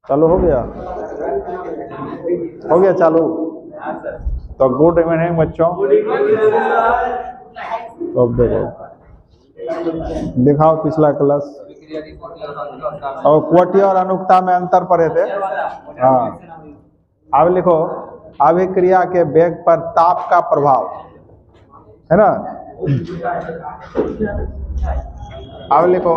चालू हो गया? हो गया चालू? तो गुड इवनिंग बच्चों। तो अब देखो, दिखाओ पिछला क्लास। और क्वोटी और अनुक्ता में अंतर पढ़े थे। हाँ, अब लिखो अभिक्रिया के वेग पर ताप का प्रभाव, है ना। अब लिखो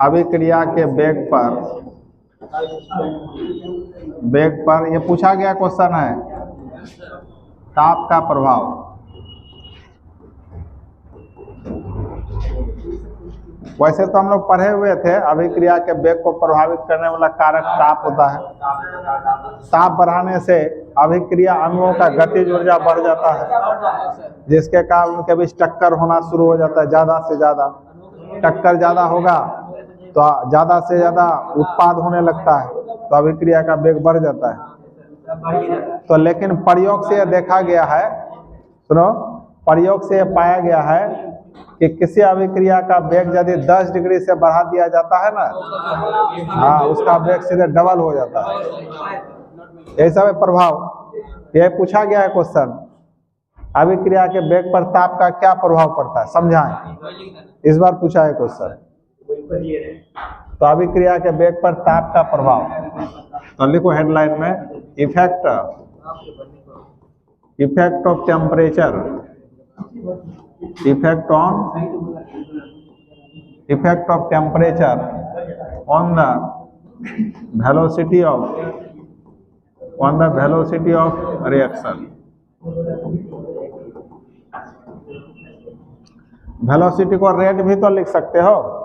अभिक्रिया के वेग पर ये पूछा गया क्वेश्चन है, ताप का प्रभाव। वैसे तो हम लोग पढ़े हुए थे अभिक्रिया के वेग को प्रभावित करने वाला कारक ताप होता है। ताप बढ़ाने से अभिक्रिया अणुओं का गतिज ऊर्जा बढ़ जाता है, जिसके कारण उनके बीच टक्कर होना शुरू हो जाता है। ज्यादा से ज्यादा टक्कर ज्यादा होगा तो ज्यादा से ज्यादा उत्पाद होने लगता है, तो अभिक्रिया का वेग बढ़ जाता है। तो लेकिन प्रयोग से यह देखा गया है, सुनो, प्रयोग से यह पाया गया है कि किसी अभिक्रिया का वेग यदि 10 डिग्री से बढ़ा दिया जाता है ना, हाँ, उसका वेग सीधे डबल हो जाता है। यही सब है प्रभाव। यह पूछा गया है क्वेश्चन, अभिक्रिया के वेग पर ताप का क्या प्रभाव पड़ता है, समझाएं। इस बार पूछा है क्वेश्चन। तो अभिक्रिया के वेग पर ताप का प्रभाव, तो लिखो हेडलाइन में, effect of temperature, effect of temperature on the velocity of reaction. Velocity को रेट भी तो लिख सकते हो।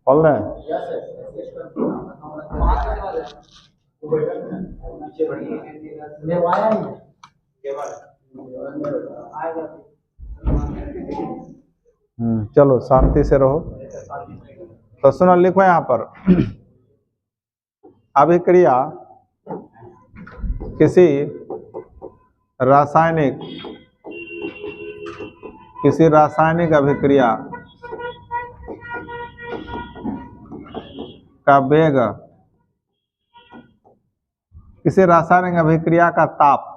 बोल रहे चलो शांति से रहो। तो सुनो, लिखो यहाँ पर, अभिक्रिया किसी रासायनिक अभिक्रिया का वेग, किसी रासायनिक अभिक्रिया का ताप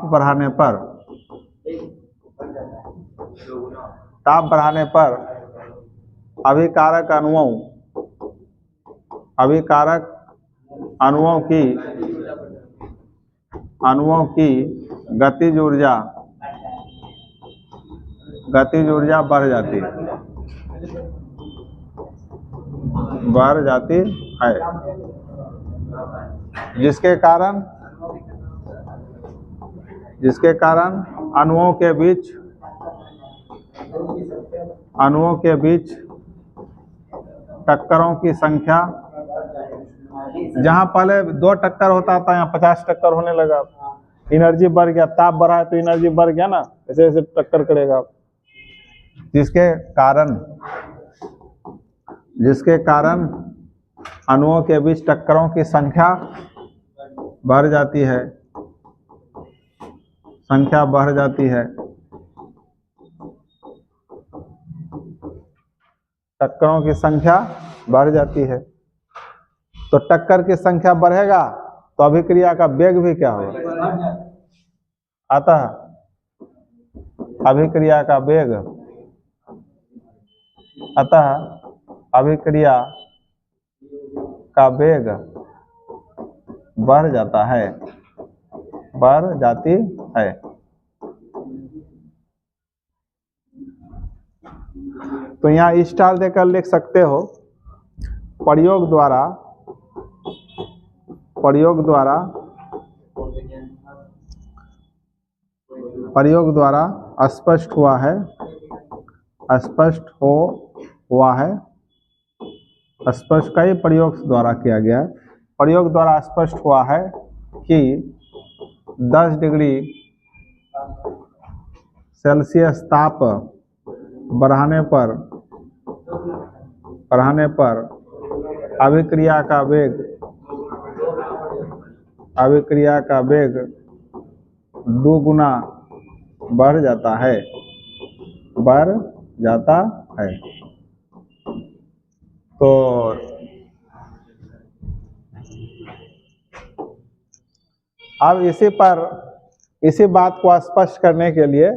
बढ़ाने पर अभिकारक अणुओं की गतिज ऊर्जा बढ़ जाती है, जिसके कारण अणुओं के बीच टक्करों की संख्या, जहां पहले 2 टक्कर होता था, यहाँ 50 टक्कर होने लगा। एनर्जी बढ़ गया, ताप बढ़ा है तो एनर्जी बढ़ गया ना, ऐसे ऐसे टक्कर करेगा, जिसके कारण अणुओं के बीच टक्करों की संख्या बढ़ जाती है। टक्करों की संख्या बढ़ जाती है। तो टक्कर की संख्या बढ़ेगा तो अभिक्रिया का वेग भी क्या होगा, आता है। अभिक्रिया का वेग बढ़ जाती है। तो यहाँ स्टार देकर लिख सकते हो, प्रयोग द्वारा स्पष्ट हुआ है, स्पष्ट कई प्रयोग द्वारा किया गया है। प्रयोग द्वारा स्पष्ट हुआ है कि 10 डिग्री सेल्सियस ताप बढ़ाने पर बढ़ाने पर अभिक्रिया का वेग 2 गुना बढ़ जाता है। तो अब इसी बात को स्पष्ट करने के लिए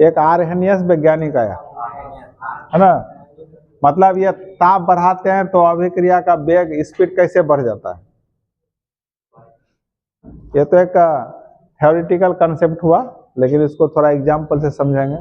एक आर्हेनियस वैज्ञानिक आया, है ना। मतलब ये ताप बढ़ाते हैं तो अभिक्रिया का वेग स्पीड कैसे बढ़ जाता है। ये तो एक थ्योरेटिकल कंसेप्ट हुआ, लेकिन इसको थोड़ा एग्जाम्पल से समझेंगे।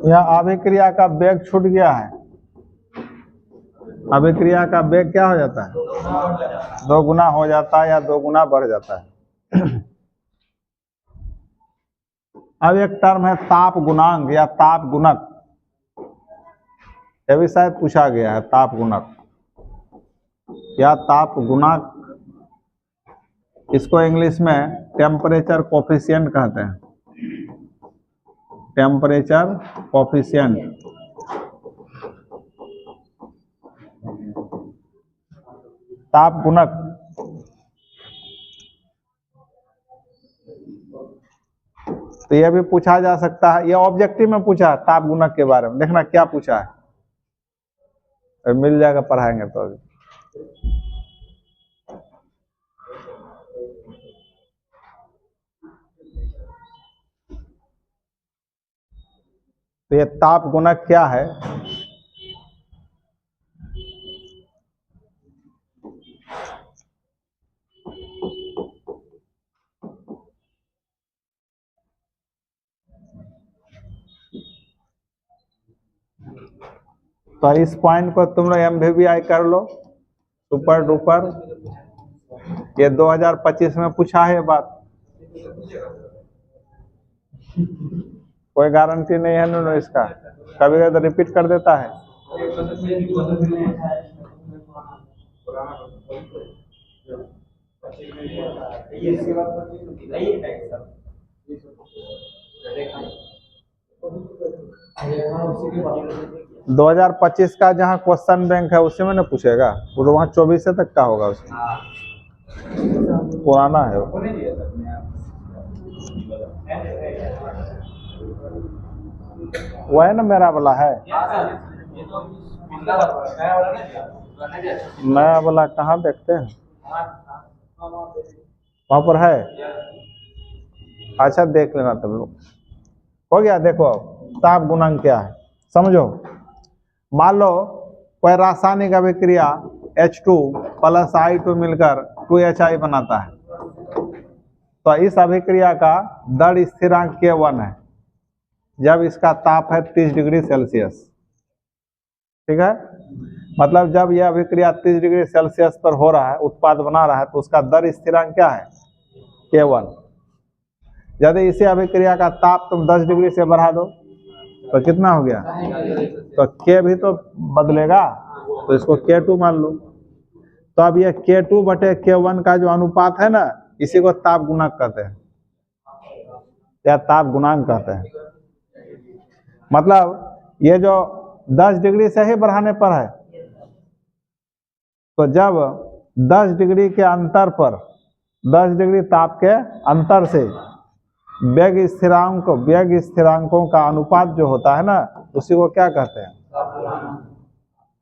यह अभिक्रिया का वेग छूट गया है। अभिक्रिया का वेग क्या हो जाता है? 2 गुना हो जाता है या 2 गुना बढ़ जाता है। अब एक टर्म है ताप गुणांक या ताप गुणक। यह भी शायद पूछा गया है, ताप गुणक या ताप गुणक। इसको इंग्लिश में टेम्परेचर कोफिशिएंट कहते हैं। Temperature coefficient. ताप गुणक तो यह भी पूछा जा सकता है। यह ऑब्जेक्टिव में पूछा है ताप गुणक के बारे में। देखना क्या पूछा है, मिल जाएगा, पढ़ाएंगे तो अभी। तो ये ताप गुणक क्या है? तो इस पॉइंट को तुम लोग MVVI कर लो, सुपर डुपर। ये 2025 में पूछा है बात, कोई गारंटी नहीं है ना इसका, कभी कभी तो रिपीट कर देता है। दो 2025 का जहाँ क्वेश्चन बैंक है उसी में ना पूछेगा, वो तो वहाँ 24 तक का होगा, उसमें पुराना है वो। वो है ना, मेरा वाला है। नया वाला कहाँ देखते हैं, वहाँ पर है। अच्छा देख लेना तब लोग। हो गया। देखो ताप गुणांक क्या है समझो। मान लो कोई रासायनिक अभिक्रिया H2 प्लस I2 मिलकर 2HI बनाता है, तो इस अभिक्रिया का दर स्थिरांक K1 है जब इसका ताप है 30 डिग्री सेल्सियस। ठीक है, मतलब जब यह अभिक्रिया 30 डिग्री सेल्सियस पर हो रहा है, उत्पाद बना रहा है, तो उसका दर स्थिरांक क्या है? K1। यदि इसी अभिक्रिया का ताप तुम 10 डिग्री से बढ़ा दो तो कितना हो गया? तो K भी तो बदलेगा, तो इसको K2 मान लो। तो अब ये K2 बटे K1 का जो अनुपात है ना, इसी को ताप गुणक कहते हैं या ताप गुणांक कहते हैं। मतलब ये जो 10 डिग्री से ही बढ़ाने पर है, तो जब 10 डिग्री के अंतर पर, 10 डिग्री ताप के अंतर से वेग स्थिरांकों का अनुपात जो होता है ना, उसी को क्या कहते हैं?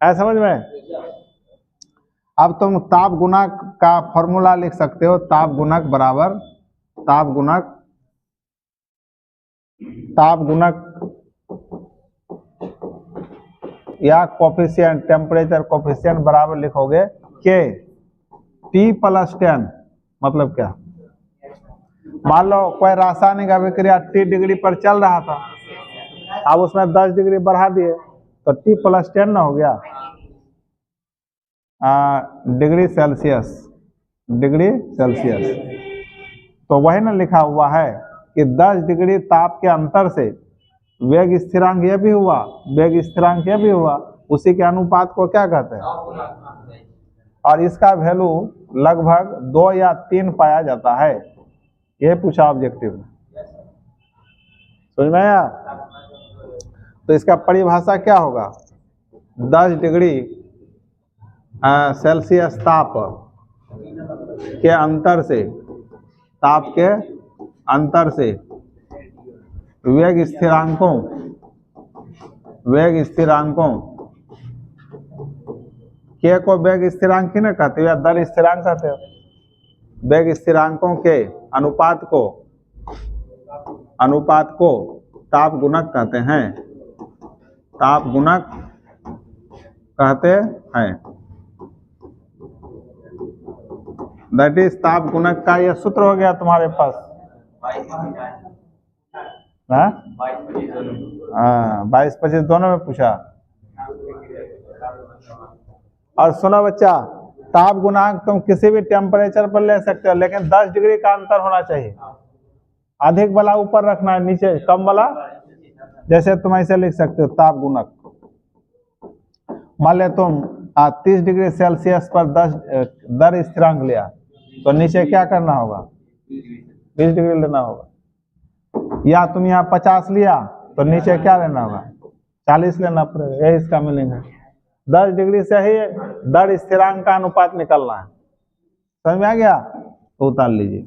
है समझ में? अब तुम ताप गुणक का फॉर्मूला लिख सकते हो। ताप गुणक बराबर ताप गुणक या कोफिशिएंट, टेम्परेचर कोफिशिएंट बराबर लिखोगे K T + 10। मतलब क्या? मान लो कोई रासायनिक अभिक्रिया T डिग्री पर चल रहा था, अब उसमें 10 डिग्री बढ़ा दिए तो T + 10 ना हो गया, डिग्री सेल्सियस। तो वही ना लिखा हुआ है कि 10 डिग्री ताप के अंतर से वेग स्थिरांक ये भी हुआ, वेग स्थिरांक ये भी हुआ, उसी के अनुपात को क्या कहते हैं? और इसका वैल्यू लगभग 2 या 3 पाया जाता है, ये पूछा ऑब्जेक्टिव में, समझ में आया? तो इसका परिभाषा क्या होगा? 10 डिग्री सेल्सियस ताप के अंतर से, ताप के अंतर से वेग स्थिरांकों के को वेग स्थिरांक ही ना कहते हो या दर स्थिरांक कहते हो? वेग स्थिरांकों के अनुपात को ताप गुणक कहते हैं, ताप गुणक कहते हैं। दैट इज ताप गुणक का यह सूत्र हो गया तुम्हारे पास। हाँ 22-25 दोनों में पूछा। और सुनो बच्चा, ताप गुणांक तुम किसी भी टेम्परेचर पर ले सकते हो, लेकिन 10 डिग्री का अंतर होना चाहिए। अधिक वाला ऊपर रखना है, नीचे कम वाला, जैसे तुम ऐसे लिख सकते हो ताप गुणक। मान ले तुम 30 डिग्री सेल्सियस पर 10 दर स्थिरांक लिया, तो नीचे क्या करना होगा? 20 डिग्री लेना होगा। या तुम यहाँ 50 लिया तो नीचे क्या लेना होगा? 40 लेना पड़ेगा। यही इसका मीनिंग है। 10 डिग्री से ही दर स्थिरांक का अनुपात निकलना है। समझ में आ गया? तो उतार लीजिए।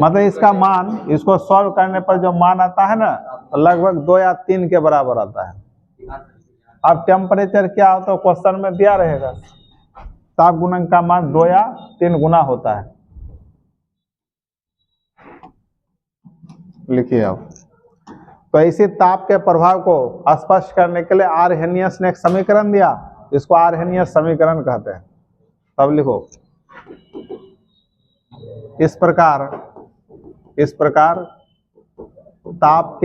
मतलब इसका मान, इसको सॉल्व करने पर जो मान आता है ना, तो लगभग 2 या 3 के बराबर आता है। अब टेम्परेचर क्या हो तो क्वेश्चन में दिया रहेगा, ताप गुणक का मान 2 या 3 गुना होता है। लिखिए आप। तो इसी ताप के प्रभाव को स्पष्ट करने के लिए आर्हेनियस ने एक समीकरण दिया, इसको आर्हेनियस समीकरण कहते हैं। तब लिखो, इस प्रकार ताप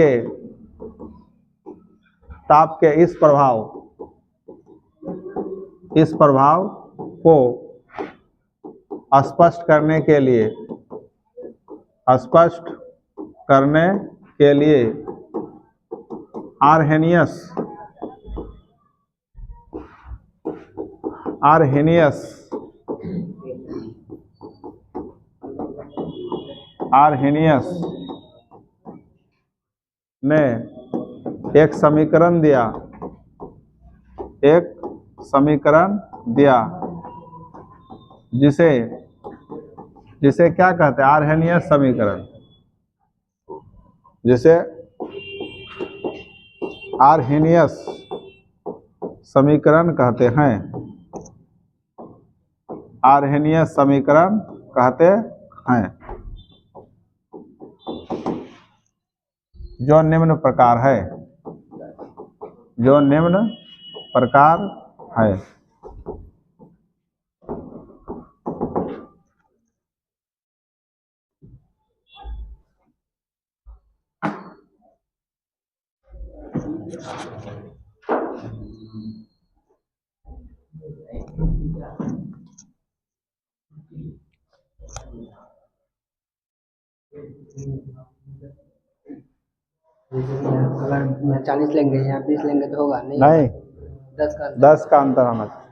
के इस प्रभाव को स्पष्ट करने के लिए आर्हेनियस ने एक समीकरण दिया, जिसे क्या कहते हैं? आर्हेनियस समीकरण, जिसे आर्हेनियस समीकरण कहते हैं। आर्हेनियस समीकरण कहते हैं, जो निम्न प्रकार है। अगर यहाँ 40 लेंगे, यहाँ 20 लेंगे तो होगा नहीं? 10 का अंतर होना चाहिए।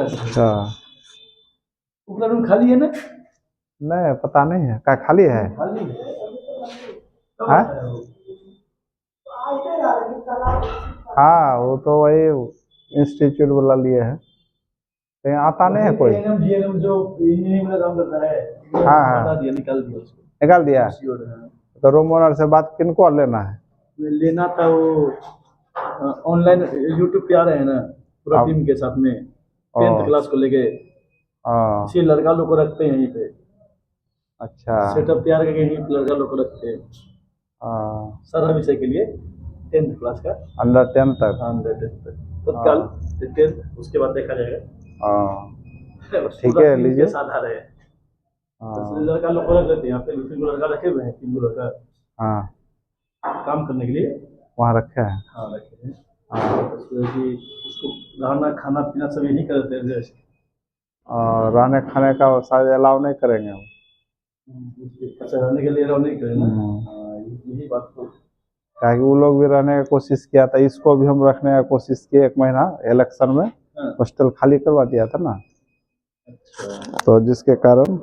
अच्छा, खाली है ना? नहीं पता नहीं है, क्या खाली है? हाँ वो तो वही इंस्टीट्यूट वाला लिए है, लेकिन आता नहीं है कोई। GNM जो इंजीनियरिंग में काम करता है, हाँ निकाल दिया। तो रूम ओनर से बात किनको लेना है? लेना था, वो ऑनलाइन यूट्यूब पे आ रहे हैं ना पूरा टीम के साथ में, 10th क्लास को लेके। इसी लड़का लोग को रखते हैं यहीं पे। अच्छा। सेटअप तैयार करके ही लड़का लोग को रखते हैं हाँ, सारा विषय के लिए 10th क्लास का। अंडर 10 तक। हाँ, अंडर 10th तक तत्काल 10th, उसके बाद देखा जाएगा। हाँ, बस ठीक पूरा है, टीम लीजिए। के साथ आ रहे हैं। हाँ। लड़का लोग को रख लेते हैं यहाँ पे, 2-3 लड़का रखे हुए हैं, 3 लड़का हाँ, काम करने के लिए। वहाँ रखे हैं। हाँ, रखे हैं। हाँ, उसको कि उसको रहना खाना पीना सब यही करते हैं रेस्ट। और रहने खाने का वो शायद अलाउ नहीं करेंगे वो। अच्छा, रहने के लिए अलाउ नहीं करें ना। हम्म। हाँ, यही बात तो। ताकि वो लोग भी रहने की कोशिश किया था, इसको भी हम रखने की कोशिश किए 1 महीना इलेक्शन में, हाँ, हॉस्टल खाली करवा दिया था ना, अच्छा। तो जिसके कारण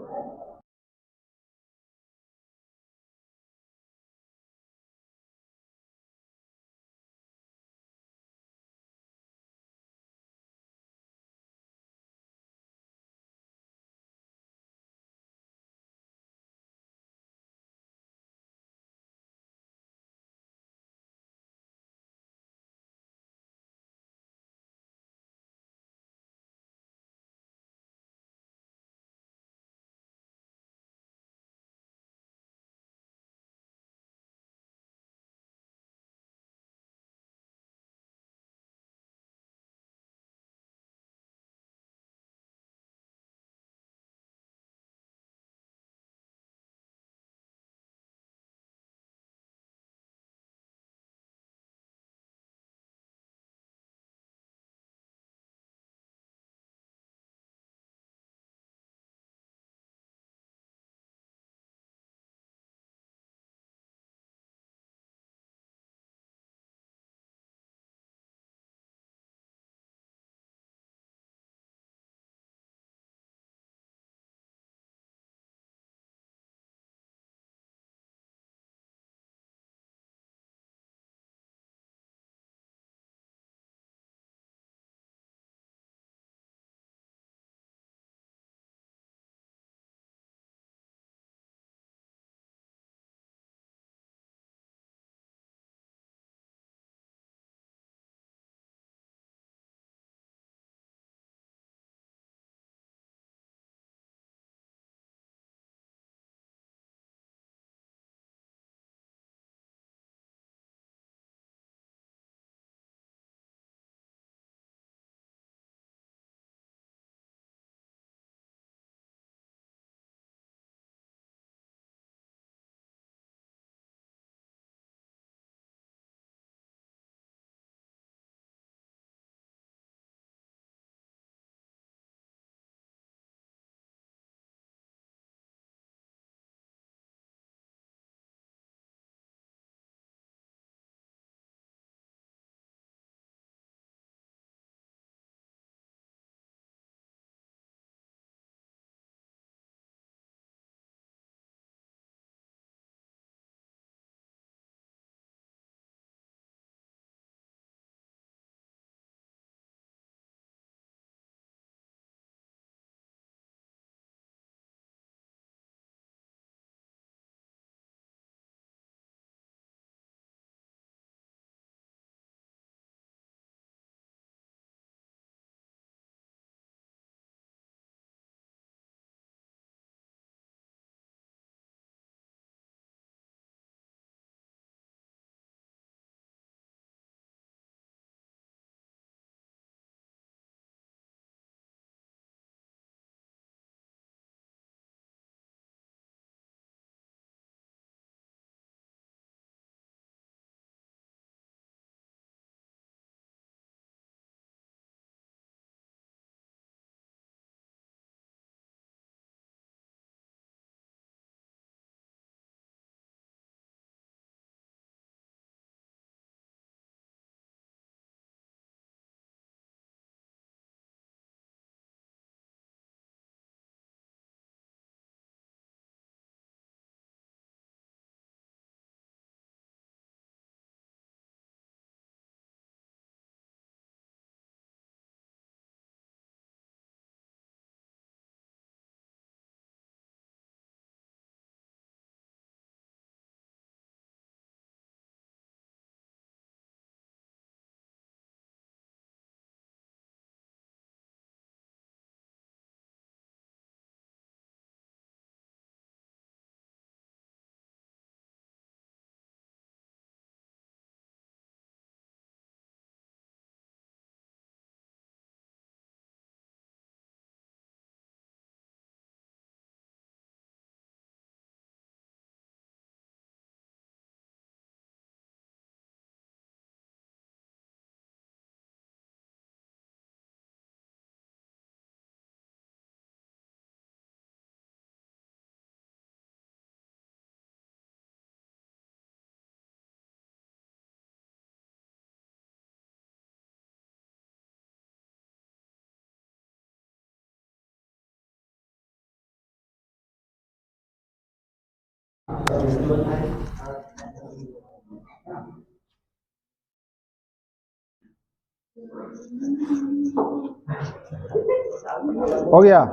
हो गया।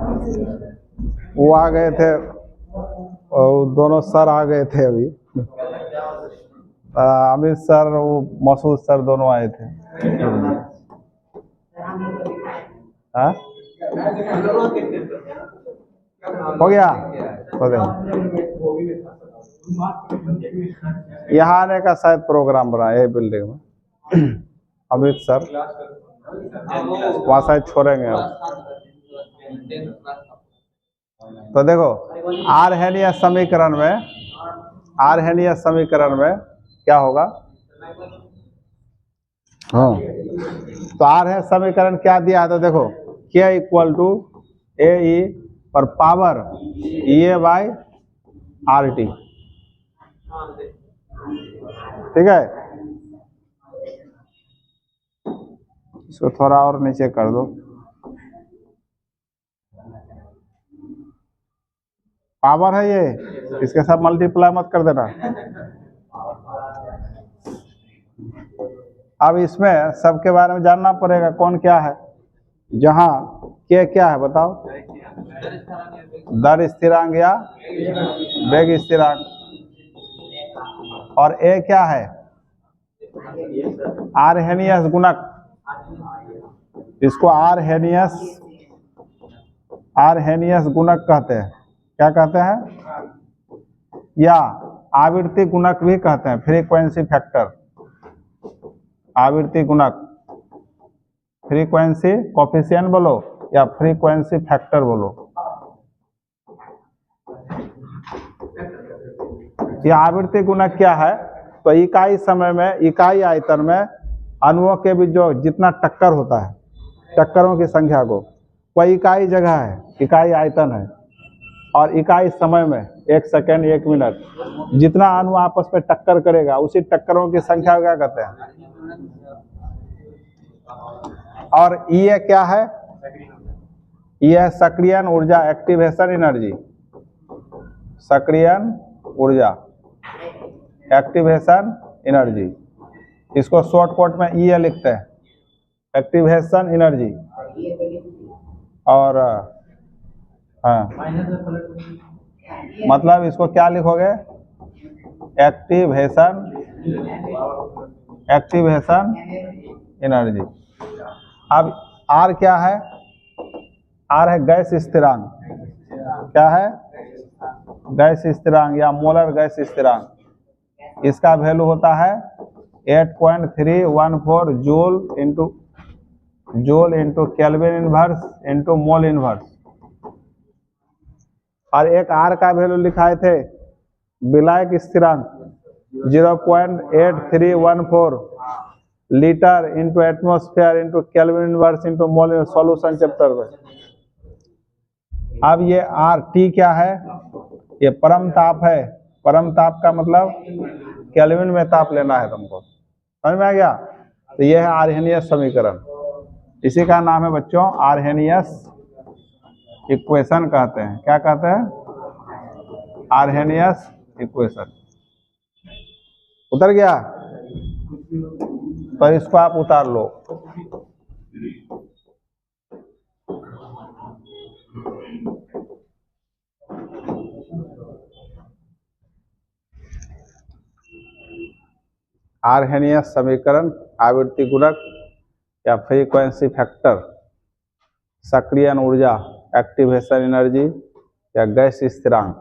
वो आ गए थे और दोनों सर आ गए थे अभी। अमित सर, वो मसूद सर दोनों आए थे। हाँ, हो गया। हो गया। यहाँ आने का शायद प्रोग्राम बना है बिल्डिंग में। अमित सर वहाँ शायद छोड़ेंगे अब। तो देखो, आरहेनियस समीकरण में क्या होगा? हाँ, तो आर है समीकरण क्या दिया है? तो देखो, K इक्वल टू ए ई और power E A by R T. ठीक है, इसको थोड़ा और नीचे कर दो। पावर है ये, इसके साथ मल्टीप्लाई मत कर देना। अब इसमें सबके बारे में जानना पड़ेगा, कौन क्या है। जहाँ के क्या है बताओ? दर स्थिरांक या वेग स्थिरांक। और ए क्या है? आरहेनियस गुणक। इसको आरहेनियस गुणक कहते हैं। क्या कहते हैं? या आवृत्ति गुणक भी कहते हैं, फ्रीक्वेंसी फैक्टर। आवृत्ति गुणक, फ्रीक्वेंसी कोफिशिएंट बोलो या फ्रीक्वेंसी फैक्टर बोलो। ये आवृत्ति गुणक क्या है? तो इकाई समय में, इकाई आयतन में अणुओं के बीच जो जितना टक्कर होता है, टक्करों की संख्या को, कोई इकाई जगह है, इकाई आयतन है, और इकाई समय में 1 सेकेंड 1 मिनट जितना अणु आपस में टक्कर करेगा, उसी टक्करों की संख्या को क्या कहते हैं? और ये क्या है? ये है सक्रियण ऊर्जा, एक्टिवेशन एनर्जी। सक्रियण ऊर्जा, एक्टिवेशन एनर्जी। इसको शॉर्टकट में ई लिखते हैं, एक्टिवेशन एनर्जी। और हाँ, मतलब इसको क्या लिखोगे? Activation energy. अब आर क्या है? आर है गैस स्थिरांक। क्या है? गैस स्थिरांक या मोलर गैस स्थिरांक। इसका वैल्यू होता है 8.314 joule into kelvin inverse into mole inverse. और एक आर का वैल्यू लिखाए थे विलायक स्थिरांक 0.8314 litre into atmosphere into kelvin inverse into mole inverse, solution chapter में। अब ये आर टी क्या है? ये परम ताप है। परम ताप का मतलब केल्विन में ताप लेना है तुमको, समझ में आ गया? तो ये है आरहेनियस समीकरण। इसी का नाम है बच्चों आरहेनियस इक्वेशन कहते हैं। क्या कहते हैं? Arrhenius equation. उतर गया? तो इसको आप उतार लो। आरहेनियस समीकरण, आवृत्ति गुणक या फ्रीक्वेंसी फैक्टर, सक्रियण ऊर्जा, एक्टिवेशन एनर्जी या गैस स्थिरांक।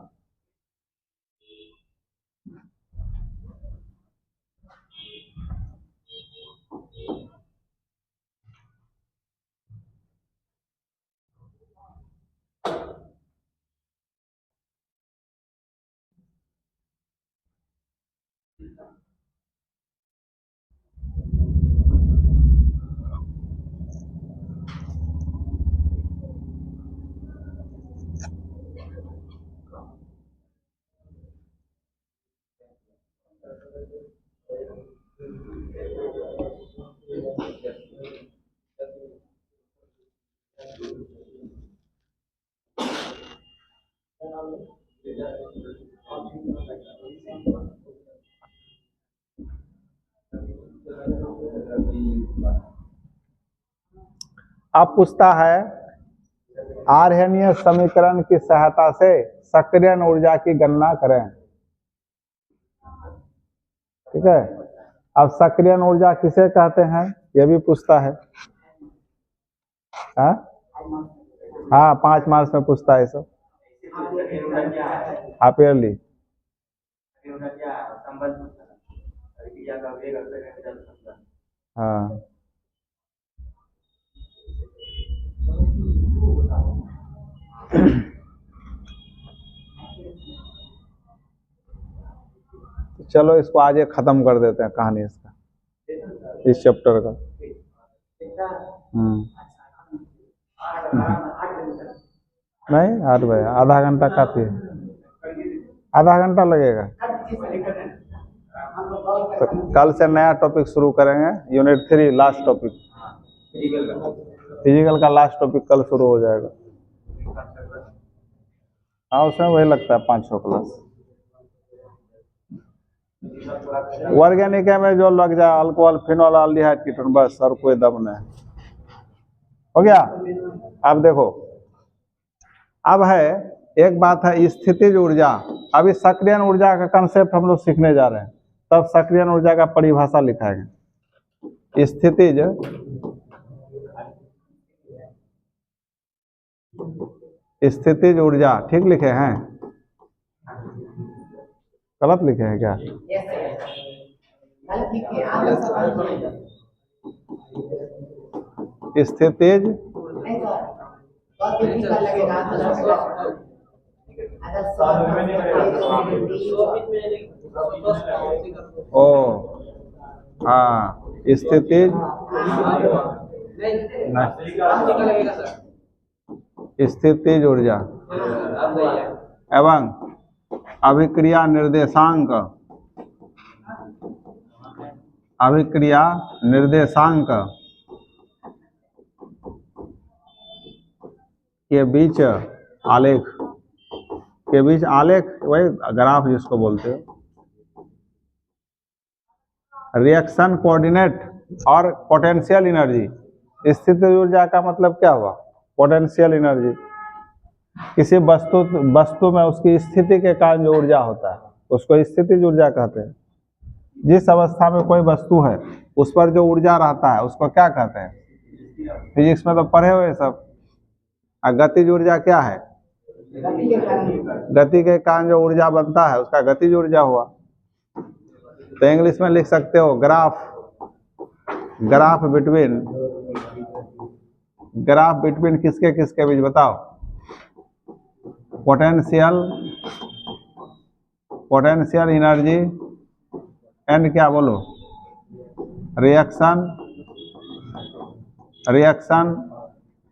अब पूछता है आर्हेनीय समीकरण की सहायता से सक्रियण ऊर्जा की गणना करें। ठीक है, अब सक्रियण ऊर्जा किसे कहते हैं यह भी पूछता है। हाँ 5 मार्क्स में पूछता है सब। Half yearly. हाँ चलो इसको आज एक खत्म कर देते हैं कहानी इसका, इस चैप्टर का। नहीं 8 बजे, आधा घंटा काफी है, आधा घंटा लगेगा। तो कल से नया टॉपिक शुरू करेंगे, यूनिट 3 लास्ट टॉपिक, फिजिकल का लास्ट टॉपिक कल शुरू हो जाएगा। हाँ उसमें वही लगता है 5-6 क्लास। ऑर्गेनिक में जो लग जाए अल्कोहल फिनोल एल्डिहाइड कीटोन, बस और कोई दम नहीं। हो गया। अब देखो, अब है एक बात है स्थितिज ऊर्जा। अभी सक्रियण ऊर्जा का कंसेप्ट हम लोग सीखने जा रहे हैं, तब सक्रियण ऊर्जा का परिभाषा लिखाएंगे। स्थितिज ऊर्जा ठीक लिखे हैं, गलत लिखे हैं क्या? स्थितिज ओ हाँ स्थितिज स्थितिज ऊर्जा एवं अभिक्रिया निर्देशांक, अभिक्रिया निर्देशांक के बीच आलेख, के बीच आलेख वही ग्राफ जिसको बोलते हो, रिएक्शन कोऑर्डिनेट और पोटेंशियल एनर्जी। स्थितिज ऊर्जा का मतलब क्या हुआ? Potential energy. किसी वस्तु में उसकी स्थिति के कारण जो ऊर्जा होता है उसको स्थितिज ऊर्जा कहते हैं। जिस अवस्था में कोई वस्तु है उस पर जो ऊर्जा रहता है उसको क्या कहते हैं? फिजिक्स में तो पढ़े हुए सब। गतिज ऊर्जा क्या है? गति के कारण जो ऊर्जा बनता है उसका गतिज ऊर्जा हुआ। तो इंग्लिश में लिख सकते हो ग्राफ, ग्राफ बिटवीन किसके किसके बीच बताओ? पोटेंशियल एनर्जी एंड क्या बोलो? रिएक्शन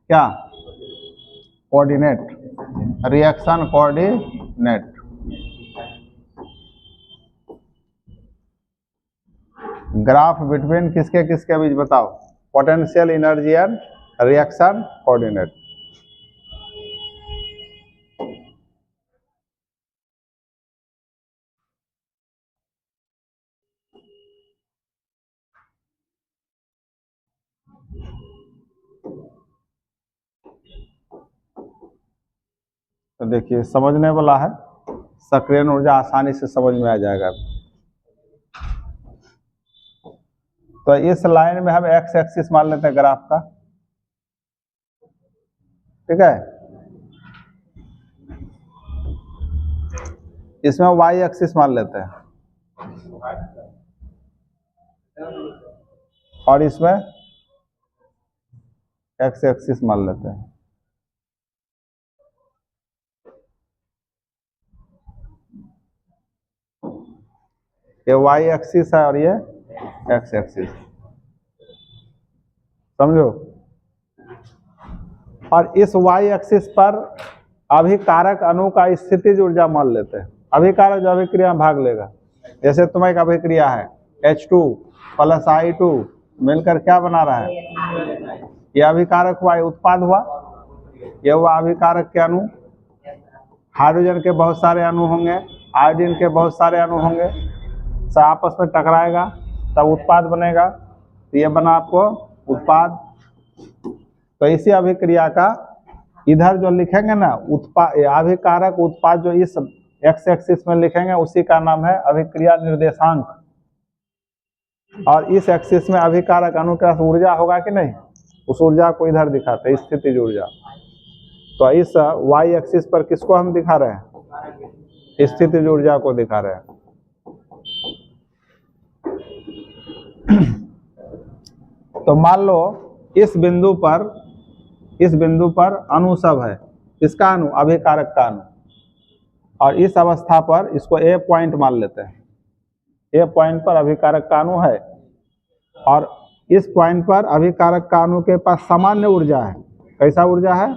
क्या? Coordinate, reaction coordinate. Graph between किसके किसके बीच बताओ? Potential energy and reaction coordinate. तो देखिए समझने वाला है, सक्रियण ऊर्जा आसानी से समझ में आ जाएगा। तो इस लाइन में हम एक्स एक्सिस मान लेते हैं ग्राफ का, ठीक है। इसमें वाई एक्सिस मान लेते हैं और इसमें एक्स एक्सिस मान लेते हैं। ये वाई एक्सिस है और ये एक्स एक्सिस, समझो। और इस वाई एक्सिस पर अभिकारक अणु का स्थितिज ऊर्जा मान लेते हैं। अभिकारक जो अभिक्रिया में भाग लेगा, जैसे तुम्हें एक अभिक्रिया है H2 + I2 मिलकर क्या बना रहा है? यह अभिकारक हुआ, उत्पाद हुआ। यह हुआ अभिकारक के अणु। हाइड्रोजन के बहुत सारे अणु होंगे, आयोडीन के बहुत सारे अणु होंगे, सब आपस में टकराएगा तब उत्पाद बनेगा। तो ये बना आपको उत्पाद। तो इसी अभिक्रिया का इधर जो लिखेंगे ना उत्पाद, अभिकारक उत्पाद जो इस एक्स एक्सिस में लिखेंगे उसी का नाम है अभिक्रिया निर्देशांक। और इस एक्सिस में अभिकारक अनुक्रम ऊर्जा होगा कि नहीं, उस ऊर्जा को इधर दिखाते हैं, स्थितिज ऊर्जा। तो इस वाई एक्सिस पर किसको हम दिखा रहे हैं, स्थितिज ऊर्जा को दिखा रहे हैं। तो मान लो इस बिंदु पर अणु सब है, इसका अणु अभिकारक का अणु, और इस अवस्था पर इसको ए पॉइंट मान लेते हैं। ए पॉइंट पर अभिकारक का अणु है और इस पॉइंट पर अभिकारक का अणु के पास सामान्य ऊर्जा है। कैसा ऊर्जा है,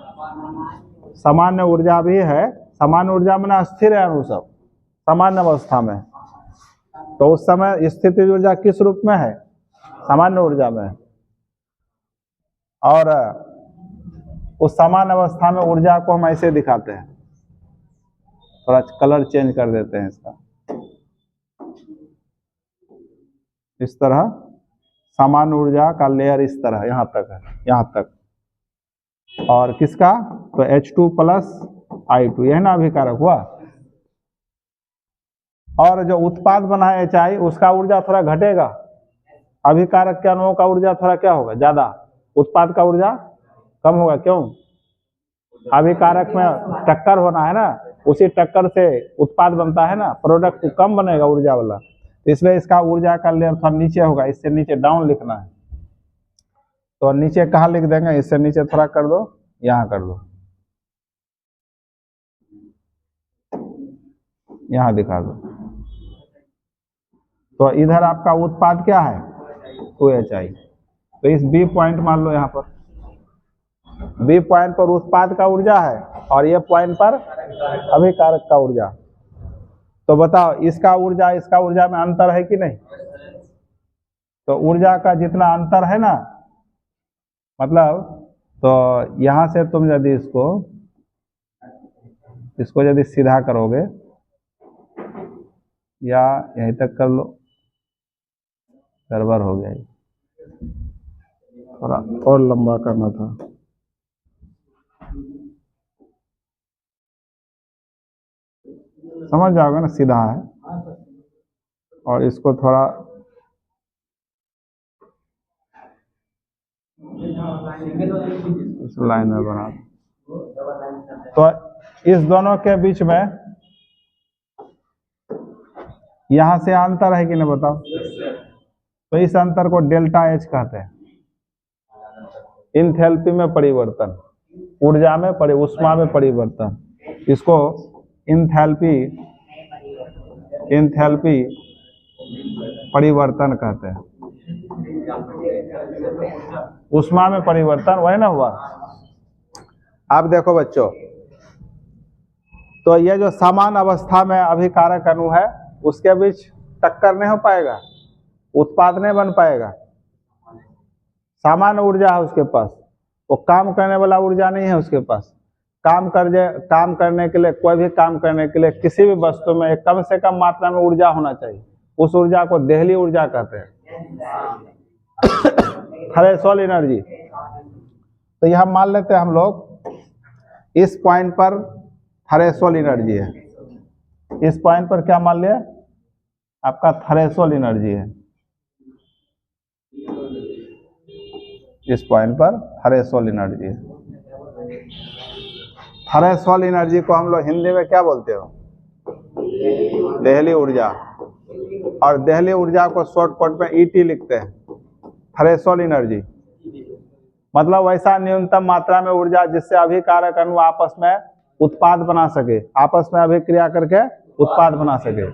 सामान्य ऊर्जा भी है। सामान्य ऊर्जा में स्थिर है अणु सब सामान्य अवस्था में। तो उस समय स्थितिज ऊर्जा किस रूप में है, सामान्य ऊर्जा में है। और उस सामान्य अवस्था में ऊर्जा को हम ऐसे दिखाते हैं, थोड़ा कलर चेंज कर देते हैं इसका, इस तरह सामान्य ऊर्जा का लेयर इस तरह यहाँ तक है, यहाँ तक। और किसका, तो H2 प्लस I2, यह ना अभिकारक हुआ। और जो उत्पाद बना है HI, उसका ऊर्जा थोड़ा घटेगा। अभिकारक के अणुओं का ऊर्जा थोड़ा क्या होगा, ज्यादा। उत्पाद का ऊर्जा कम होगा। क्यों, अभिकारक में टक्कर होना है ना, उसी टक्कर से उत्पाद बनता है ना, प्रोडक्ट कम बनेगा ऊर्जा वाला। इसलिए इसका ऊर्जा का लेयर थोड़ा नीचे होगा, इससे नीचे डाउन लिखना है। तो नीचे कहाँ लिख देंगे, इससे नीचे थोड़ा कर दो, यहाँ कर दो, यहाँ दिखा दो। तो इधर आपका उत्पाद क्या है, 2HI। तो इस बी पॉइंट मान लो, यहाँ पर बी पॉइंट पर उत्पाद का ऊर्जा है और ये पॉइंट पर अभिकारक का ऊर्जा। तो बताओ इसका ऊर्जा में अंतर है कि नहीं। तो ऊर्जा का जितना अंतर है ना, मतलब तो यहाँ से तुम यदि इसको यदि सीधा करोगे या यहीं तक कर लो, गड़बड़ हो गया, थोड़ा और लंबा करना था। समझ जाओगे ना, सीधा है। और इसको थोड़ा इस लाइन में बना। तो इस दोनों के बीच में यहां से अंतर है कि नहीं, बताओ। तो इस अंतर को डेल्टा H कहते हैं। इंथैल्पी में परिवर्तन, ऊर्जा में ऊष्मा में परिवर्तन, इसको इंथैल्पी परिवर्तन कहते हैं। ऊष्मा में परिवर्तन वही ना हुआ। अब देखो बच्चों, तो ये जो समान अवस्था में अभिकारक अणु है, उसके बीच टक्कर नहीं हो पाएगा, उत्पाद नहीं बन पाएगा। सामान्य ऊर्जा है उसके पास, वो काम करने वाला ऊर्जा नहीं है उसके पास। काम करने के लिए, कोई भी काम करने के लिए किसी भी वस्तु में एक कम से कम मात्रा में ऊर्जा होना चाहिए। उस ऊर्जा को देहली ऊर्जा कहते हैं, थ्रेशोल्ड एनर्जी। तो यह मान लेते हैं हम लोग, इस पॉइंट पर थ्रेशोल्ड एनर्जी है। इस पॉइंट पर क्या मान लिया, आपका थ्रेशोल्ड एनर्जी है। इस पॉइंट पर थ्रेशोल्ड एनर्जी है। थ्रेशोल्ड एनर्जी को हम लोग हिंदी में क्या बोलते हो, देहली ऊर्जा। और देहली ऊर्जा को शॉर्टकट में ET लिखते हैं, थ्रेशोल्ड एनर्जी। मतलब वैसा न्यूनतम मात्रा में ऊर्जा जिससे अभिकारक अणु आपस में उत्पाद बना सके, आपस में अभिक्रिया करके उत्पाद बना सके।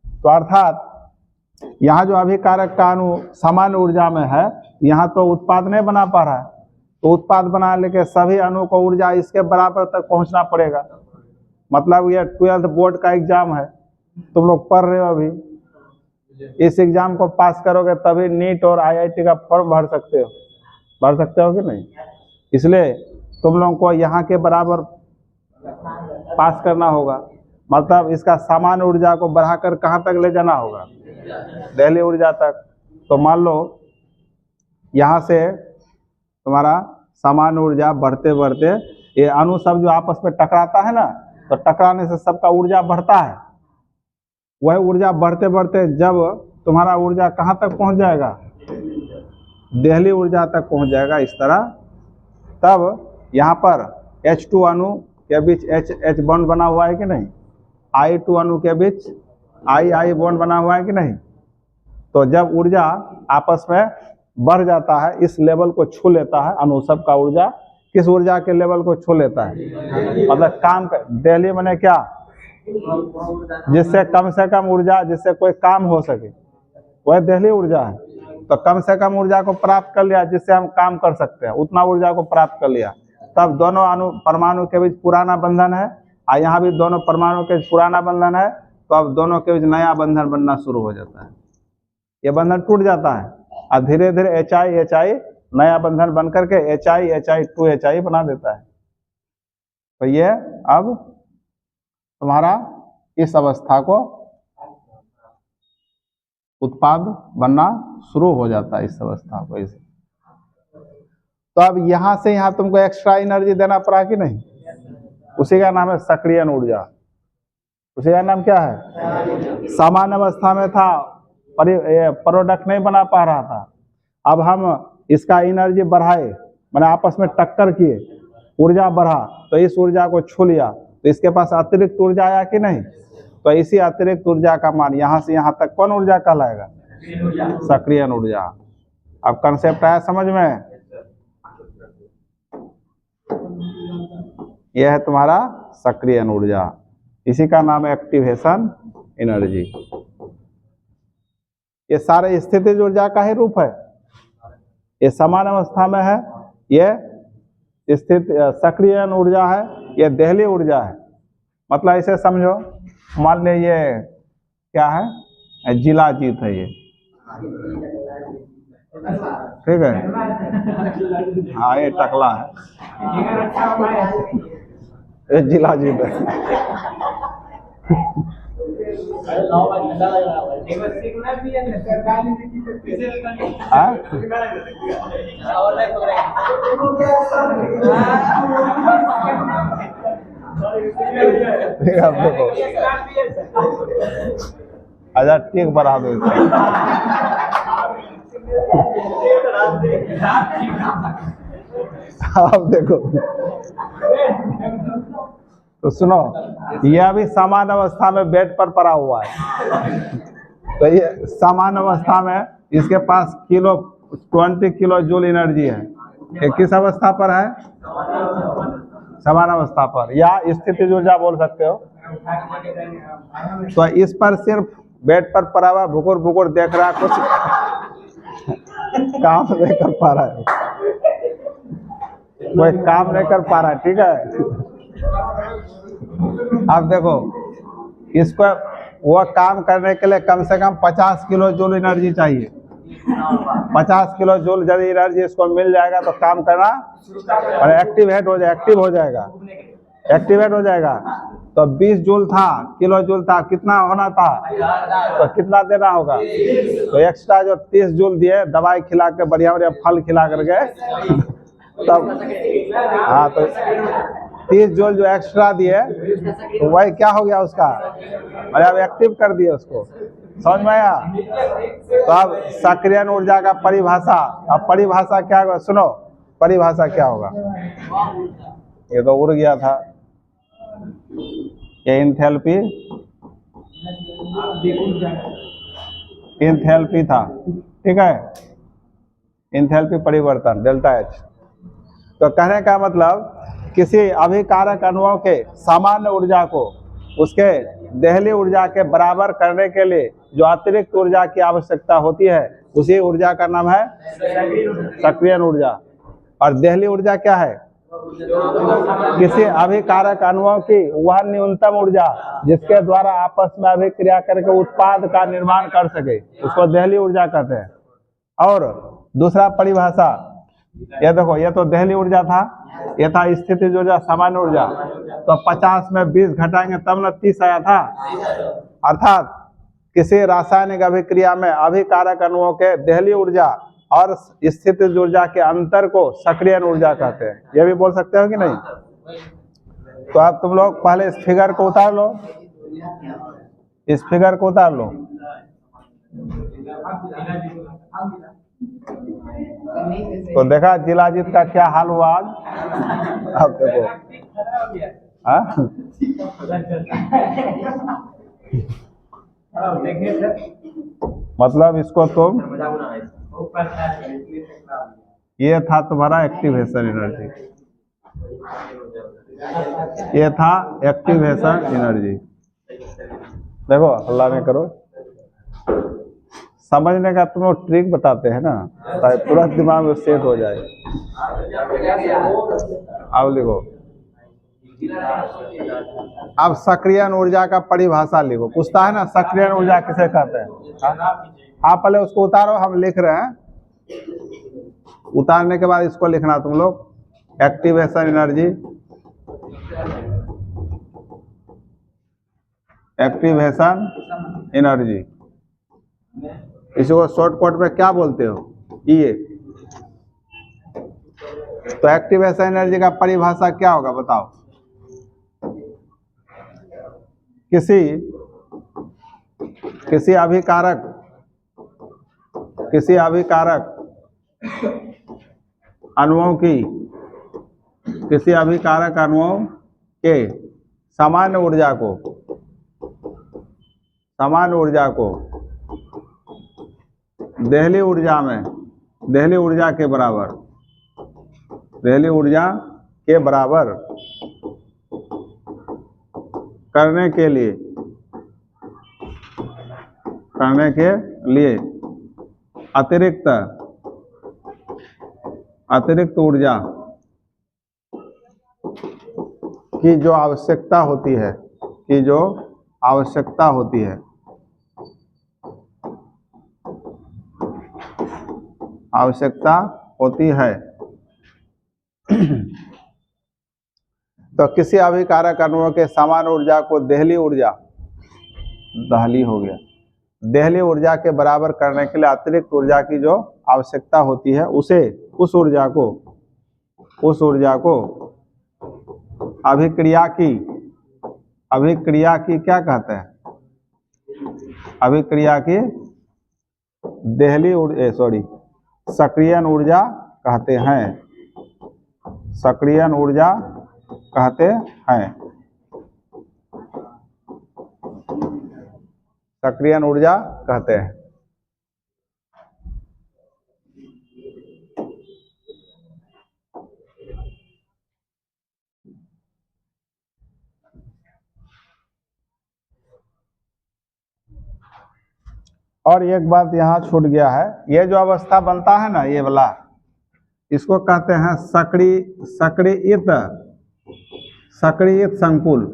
तो अर्थात यहाँ जो अभिकारक का अणु सामान्य ऊर्जा में है, यहाँ तो उत्पाद नहीं बना पा रहा है। तो उत्पाद बनाने के सभी अणु को ऊर्जा इसके बराबर तक पहुंचना पड़ेगा। मतलब ये 12th बोर्ड का एग्जाम है, तुम लोग पढ़ रहे हो अभी, इस एग्जाम को पास करोगे तभी नीट और IIT का फॉर्म भर सकते हो कि नहीं। इसलिए तुम लोगों को यहाँ के बराबर पास करना होगा। मतलब इसका सामान्य ऊर्जा को बढ़ाकर कहाँ तक ले जाना होगा, देहली ऊर्जा तक। तो मान लो यहाँ से तुम्हारा सामान्य ऊर्जा बढ़ते बढ़ते ये अणु सब जो आपस में टकराता है ना, तो टकराने से सबका ऊर्जा बढ़ता है। वह ऊर्जा बढ़ते बढ़ते जब तुम्हारा ऊर्जा कहाँ तक पहुँच जाएगा, देहली ऊर्जा तक पहुँच जाएगा इस तरह, तब यहाँ पर H2 अणु के बीच H बॉन्ड बना हुआ है कि नहीं, I2 अणु के बीच I बॉन्ड बना हुआ है कि नहीं। तो जब ऊर्जा आपस में बढ़ जाता है, इस लेवल को छू लेता है, अणु सब का ऊर्जा किस ऊर्जा के लेवल को छू लेता है, मतलब काम कर देहली मैंने क्या, जिससे कम से कम ऊर्जा, जिससे कोई काम हो सके, वह देहली ऊर्जा है। तो कम से कम ऊर्जा को प्राप्त कर लिया जिससे हम काम कर सकते हैं, उतना ऊर्जा को प्राप्त कर लिया, तब दोनों अणु परमाणु के बीच पुराना बंधन है, और यहाँ भी दोनों परमाणु के बीच पुराना बंधन है, तो अब दोनों के बीच नया बंधन बनना शुरू हो जाता है। ये बंधन टूट जाता है और धीरे धीरे HI नया बंधन बन करके HI2HI बना देता है। तो ये अब तुम्हारा इस अवस्था को उत्पाद बनना शुरू हो जाता है, इस अवस्था को इसे। तो अब यहाँ से यहाँ तुमको एक्स्ट्रा एनर्जी देना पड़ा कि नहीं, उसी का नाम है सक्रियण ऊर्जा। उसी का नाम क्या है, सामान्य अवस्था में था, प्रोडक्ट नहीं बना पा रहा था, अब हम इसका एनर्जी बढ़ाए, मैंने आपस में टक्कर किए, ऊर्जा बढ़ा, तो इस ऊर्जा को छू लिया, तो इसके पास अतिरिक्त ऊर्जा आया कि नहीं। तो इसी अतिरिक्त ऊर्जा का मान यहाँ से यहाँ तक कौन ऊर्जा कहलाएगा, सक्रियण ऊर्जा। अब कंसेप्ट आया समझ में, यह है तुम्हारा सक्रियण ऊर्जा, इसी का नाम है एक्टिवेशन एनर्जी। ये सारे स्थितिज ऊर्जा का ही रूप है, ये समान अवस्था में है, ये स्थित सक्रियण ऊर्जा है, ये देहली ऊर्जा है। मतलब ऐसे समझो, मान लीजिए ये क्या है, जिला जीत है ये, ठीक है, हाँ ये टकला है, ये जिला जीत है। हाँ? अब देखो, अच्छा ठीक बढ़ा दो इसको। अब देखो, तो सुनो, यह भी समान अवस्था में बेड पर पड़ा हुआ है, तो ये समान अवस्था में इसके पास 20 किलो जूल एनर्जी है। ये किस अवस्था पर है, समान अवस्था पर, या स्थितिज ऊर्जा बोल सकते हो। तो इस पर सिर्फ बेड पर पड़ा हुआ भुकुर भुकुर देख रहा है, कुछ काम नहीं कर पा रहा है, कोई काम नहीं कर पा रहा है, ठीक है। अब देखो, इसको वो काम करने के लिए कम से कम 50 किलो जूल एनर्जी चाहिए। 50 किलो जूल यदि एनर्जी इसको मिल जाएगा तो काम करना और एक्टिवेट हो जाएगा। तो 20 जूल था, किलो जूल था, कितना होना था, तो कितना देना होगा, तो एक्स्ट्रा जो 30 जूल दिए, दवाई खिला के बढ़िया बढ़िया फल खिला करके तब, हाँ, तो 30 जूल जो एक्स्ट्रा दिए, तो वही क्या हो गया उसका, मतलब एक्टिव कर दिए उसको, समझ में आया। तो अब सक्रियण ऊर्जा का परिभाषा, अब परिभाषा क्या होगा, सुनो परिभाषा क्या होगा, ये तो उड़ गया था, ये इंथैल्पी था, ठीक है, इंथैल्पी परिवर्तन डेल्टा एच। तो कहने का मतलब किसी अभिकारक अणुओं के सामान्य ऊर्जा को उसके देहली ऊर्जा के बराबर करने के लिए जो अतिरिक्त ऊर्जा की आवश्यकता होती है, उसी ऊर्जा का नाम है सक्रियण ऊर्जा। और देहली ऊर्जा क्या है, किसी अभिकारक अणुओं की वह न्यूनतम ऊर्जा जिसके द्वारा आपस में अभिक्रिया करके उत्पाद का निर्माण कर सके, उसको देहली ऊर्जा कहते हैं। और दूसरा परिभाषा, ये देखो, ये तो देहली ऊर्जा था, ये था स्थितिज ऊर्जा, सामान्य ऊर्जा, तो 50 में 20 घटाएंगे तब न 30 आया था। अर्थात किसी रासायनिक अभिक्रिया में अभिकारक अणुओं के देहली ऊर्जा और स्थितिज ऊर्जा के अंतर को सक्रियण ऊर्जा कहते हैं। ये भी बोल सकते हो कि नहीं? तो अब तुम लोग पहले इस फिगर को उतार लो, इस फिगर को उतार लो। तो देखा जिलाजीत का क्या हाल हुआ आज। अब देखो हाँ? मतलब इसको तुम, ये था तुम्हारा एक्टिवेशन एनर्जी, ये था एक्टिवेशन एनर्जी। देखो हल्ला नहीं करो, समझने का तुम लोग ट्रिक बताते हैं ना, ताकि तुरंत दिमाग में सेट हो जाए। अब लिखो, अब सक्रियण ऊर्जा का परिभाषा लिखो। पूछता है ना सक्रियण ऊर्जा किसे कहते हैं? आप पहले उसको उतारो, हम लिख रहे हैं। उतारने के बाद इसको लिखना तुम लोग, एक्टिवेशन एनर्जी, एक्टिवेशन एनर्जी। इसको शॉर्टकट में क्या बोलते हो? ये। तो एक्टिवेशन एनर्जी का परिभाषा क्या होगा बताओ? किसी अभिकारक अणुओं की, किसी अभिकारक अणुओं के सामान्य ऊर्जा को देहली ऊर्जा के बराबर करने के लिए अतिरिक्त ऊर्जा की जो आवश्यकता होती है, तो किसी अभिकारक अणुओं के समान ऊर्जा को देहली ऊर्जा के बराबर करने के लिए अतिरिक्त ऊर्जा की जो आवश्यकता होती है, उस ऊर्जा को अभिक्रिया की क्या कहते हैं? अभिक्रिया की सक्रियण ऊर्जा कहते हैं। सक्रियण ऊर्जा कहते हैं। सक्रियण ऊर्जा कहते हैं। और एक बात यहाँ छूट गया है, ये जो अवस्था बनता है ना, ये वाला, इसको कहते हैं सक्रियित संकुल।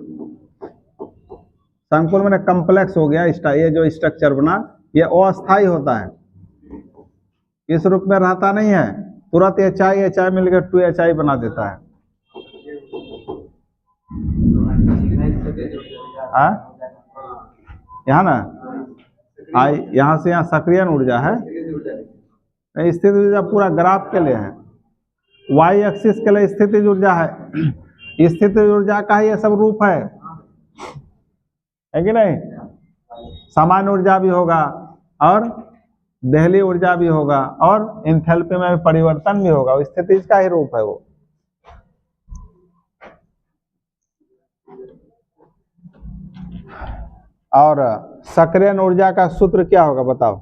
संकुल मैंने कम्प्लेक्स हो गया। ये जो स्ट्रक्चर बना, ये अस्थायी होता है, इस रूप में रहता नहीं है। तुरंत HI मिलकर 2HI बना देता है। यहाँ ना, यहाँ से यहाँ सक्रियण ऊर्जा है, स्थितिज ऊर्जा पूरा ग्राफ के लिए है, Y एक्सिस के लिए स्थितिज ऊर्जा है। स्थितिज ऊर्जा का ही ये सब रूप है कि नहीं? सामान्य ऊर्जा भी होगा और देहली ऊर्जा भी होगा और एंथैल्पी में भी परिवर्तन भी होगा, स्थितिज का ही रूप है वो। और सक्रियण ऊर्जा का सूत्र क्या होगा बताओ?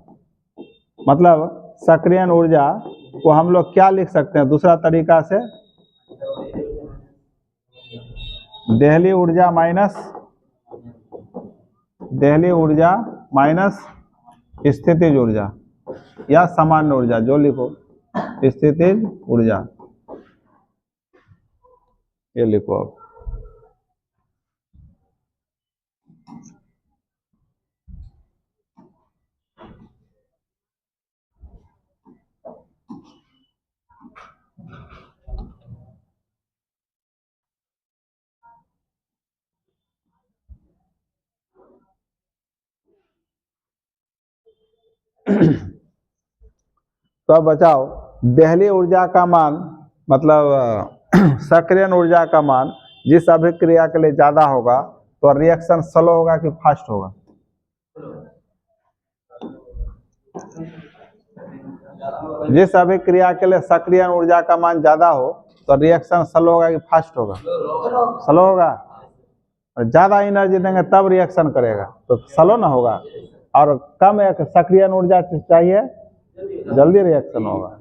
मतलब सक्रियण ऊर्जा को हम लोग क्या लिख सकते हैं दूसरा तरीका से? देहली ऊर्जा माइनस स्थितिज ऊर्जा या सामान्य ऊर्जा, जो लिखो, स्थितिज ऊर्जा, ये लिखो अब। तो अब बचाओ, देहली ऊर्जा का मान मतलब सक्रियण ऊर्जा का मान जिस अभिक्रिया के लिए ज्यादा होगा तो रिएक्शन स्लो होगा कि फास्ट होगा? जिस अभिक्रिया के लिए सक्रियण ऊर्जा का मान ज्यादा हो तो रिएक्शन स्लो होगा कि फास्ट होगा? स्लो होगा। और ज्यादा एनर्जी देंगे तब रिएक्शन करेगा तो स्लो ना होगा, और कम एक सक्रियण ऊर्जा चाहिए, जल्दी रिएक्शन होगा।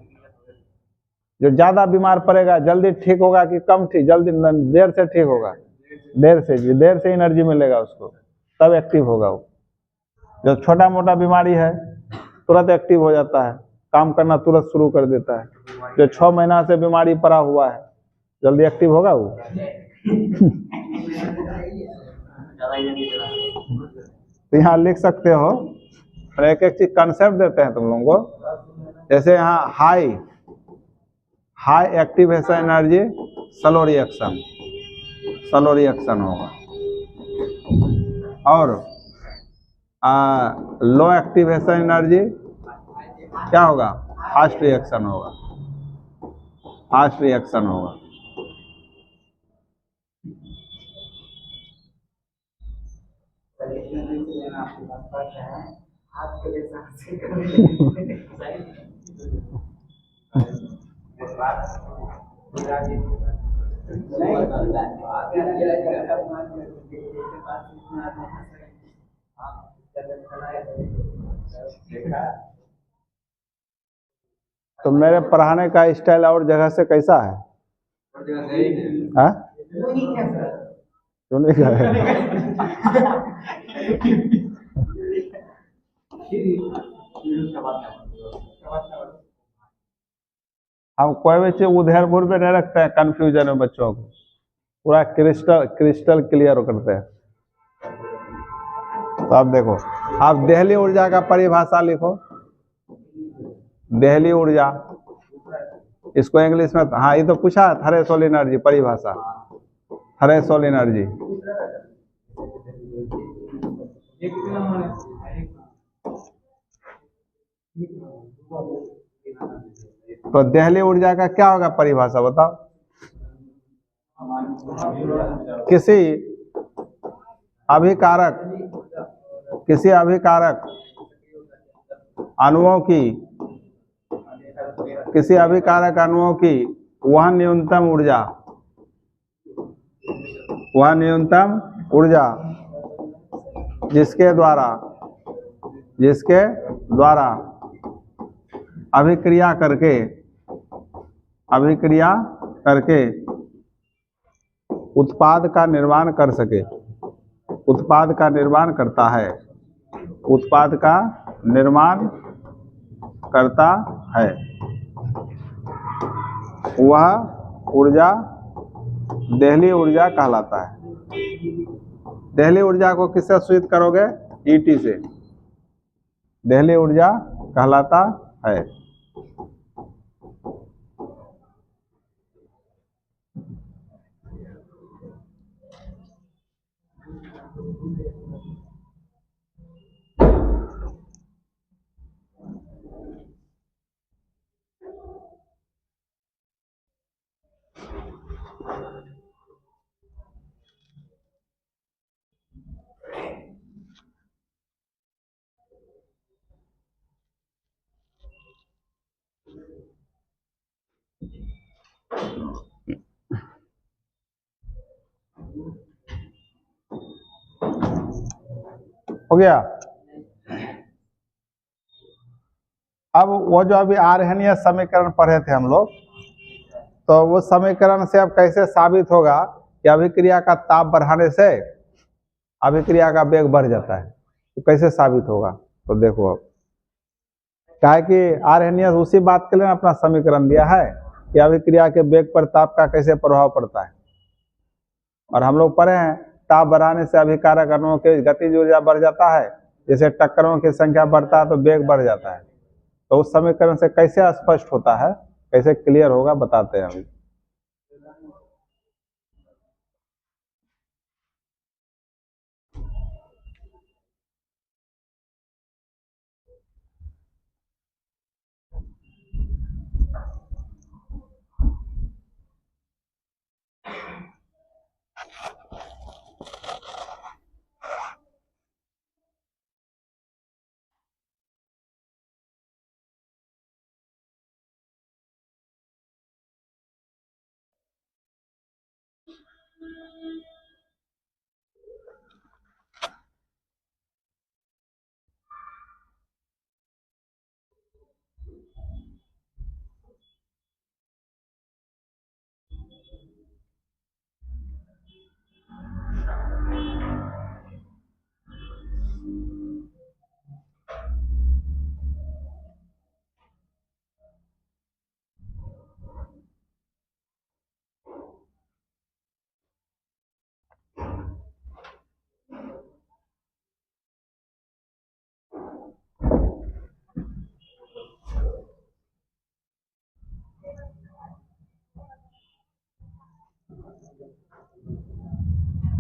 जो ज्यादा बीमार पड़ेगा जल्दी ठीक होगा कि कम ठीक, जल्दी देर से ठीक होगा? देर से एनर्जी मिलेगा उसको, तब एक्टिव होगा वो। जो छोटा मोटा बीमारी है तुरंत एक्टिव हो जाता है, काम करना तुरंत शुरू कर देता है। जो 6 महीना से बीमारी पड़ा हुआ है जल्दी एक्टिव होगा वो? तो यहाँ लिख सकते हो, और एक एक चीज कंसेप्ट देते हैं तुम लोगों को। जैसे यहाँ high activation energy slow reaction होगा, और लो एक्टिवेशन एनर्जी क्या होगा? फास्ट रिएक्शन होगा। तो मेरे पढ़ाने का स्टाइल और जगह से कैसा है? हाँ? क्यों नहीं है? हम कोई भी चीज उधेड़-बुन पे नहीं रखते हैं कंफ्यूजन में बच्चों को, पूरा क्रिस्टल क्लियर करते हैं। तो अब देखो, आप देहली ऊर्जा का परिभाषा लिखो। देहली ऊर्जा, इसको इंग्लिश में, हाँ ये तो पूछा, थ्रेशोल्ड एनर्जी परिभाषा, थ्रेशोल्ड एनर्जी। तो देहली ऊर्जा का क्या होगा परिभाषा बताओ? किसी अभिकारक अणुओं की वह न्यूनतम ऊर्जा जिसके द्वारा अभिक्रिया करके उत्पाद का निर्माण करता है वह ऊर्जा देहली ऊर्जा कहलाता है। देहली ऊर्जा को किससे सूचित करोगे? ईटी से। देहली ऊर्जा कहलाता है। हो गया? अब वो जो अभी आर्हेनियस समीकरण पढ़े थे हम लोग, तो वो समीकरण से अब कैसे साबित होगा कि अभिक्रिया का ताप बढ़ाने से अभिक्रिया का वेग बढ़ जाता है? तो कैसे साबित होगा? तो देखो, अब क्या है कि आर्हेनियस उसी बात के लिए अपना समीकरण दिया है कि अभिक्रिया के वेग पर ताप का कैसे प्रभाव पड़ता है। और हम लोग पढ़े हैं ताप बढ़ाने से अभिकारक अणुओं की गतिज ऊर्जा बढ़ जाता है, जैसे टक्करों की संख्या बढ़ता है तो वेग बढ़ जाता है। तो उस समीकरण से कैसे स्पष्ट होता है, कैसे क्लियर होगा, बताते हैं अभी।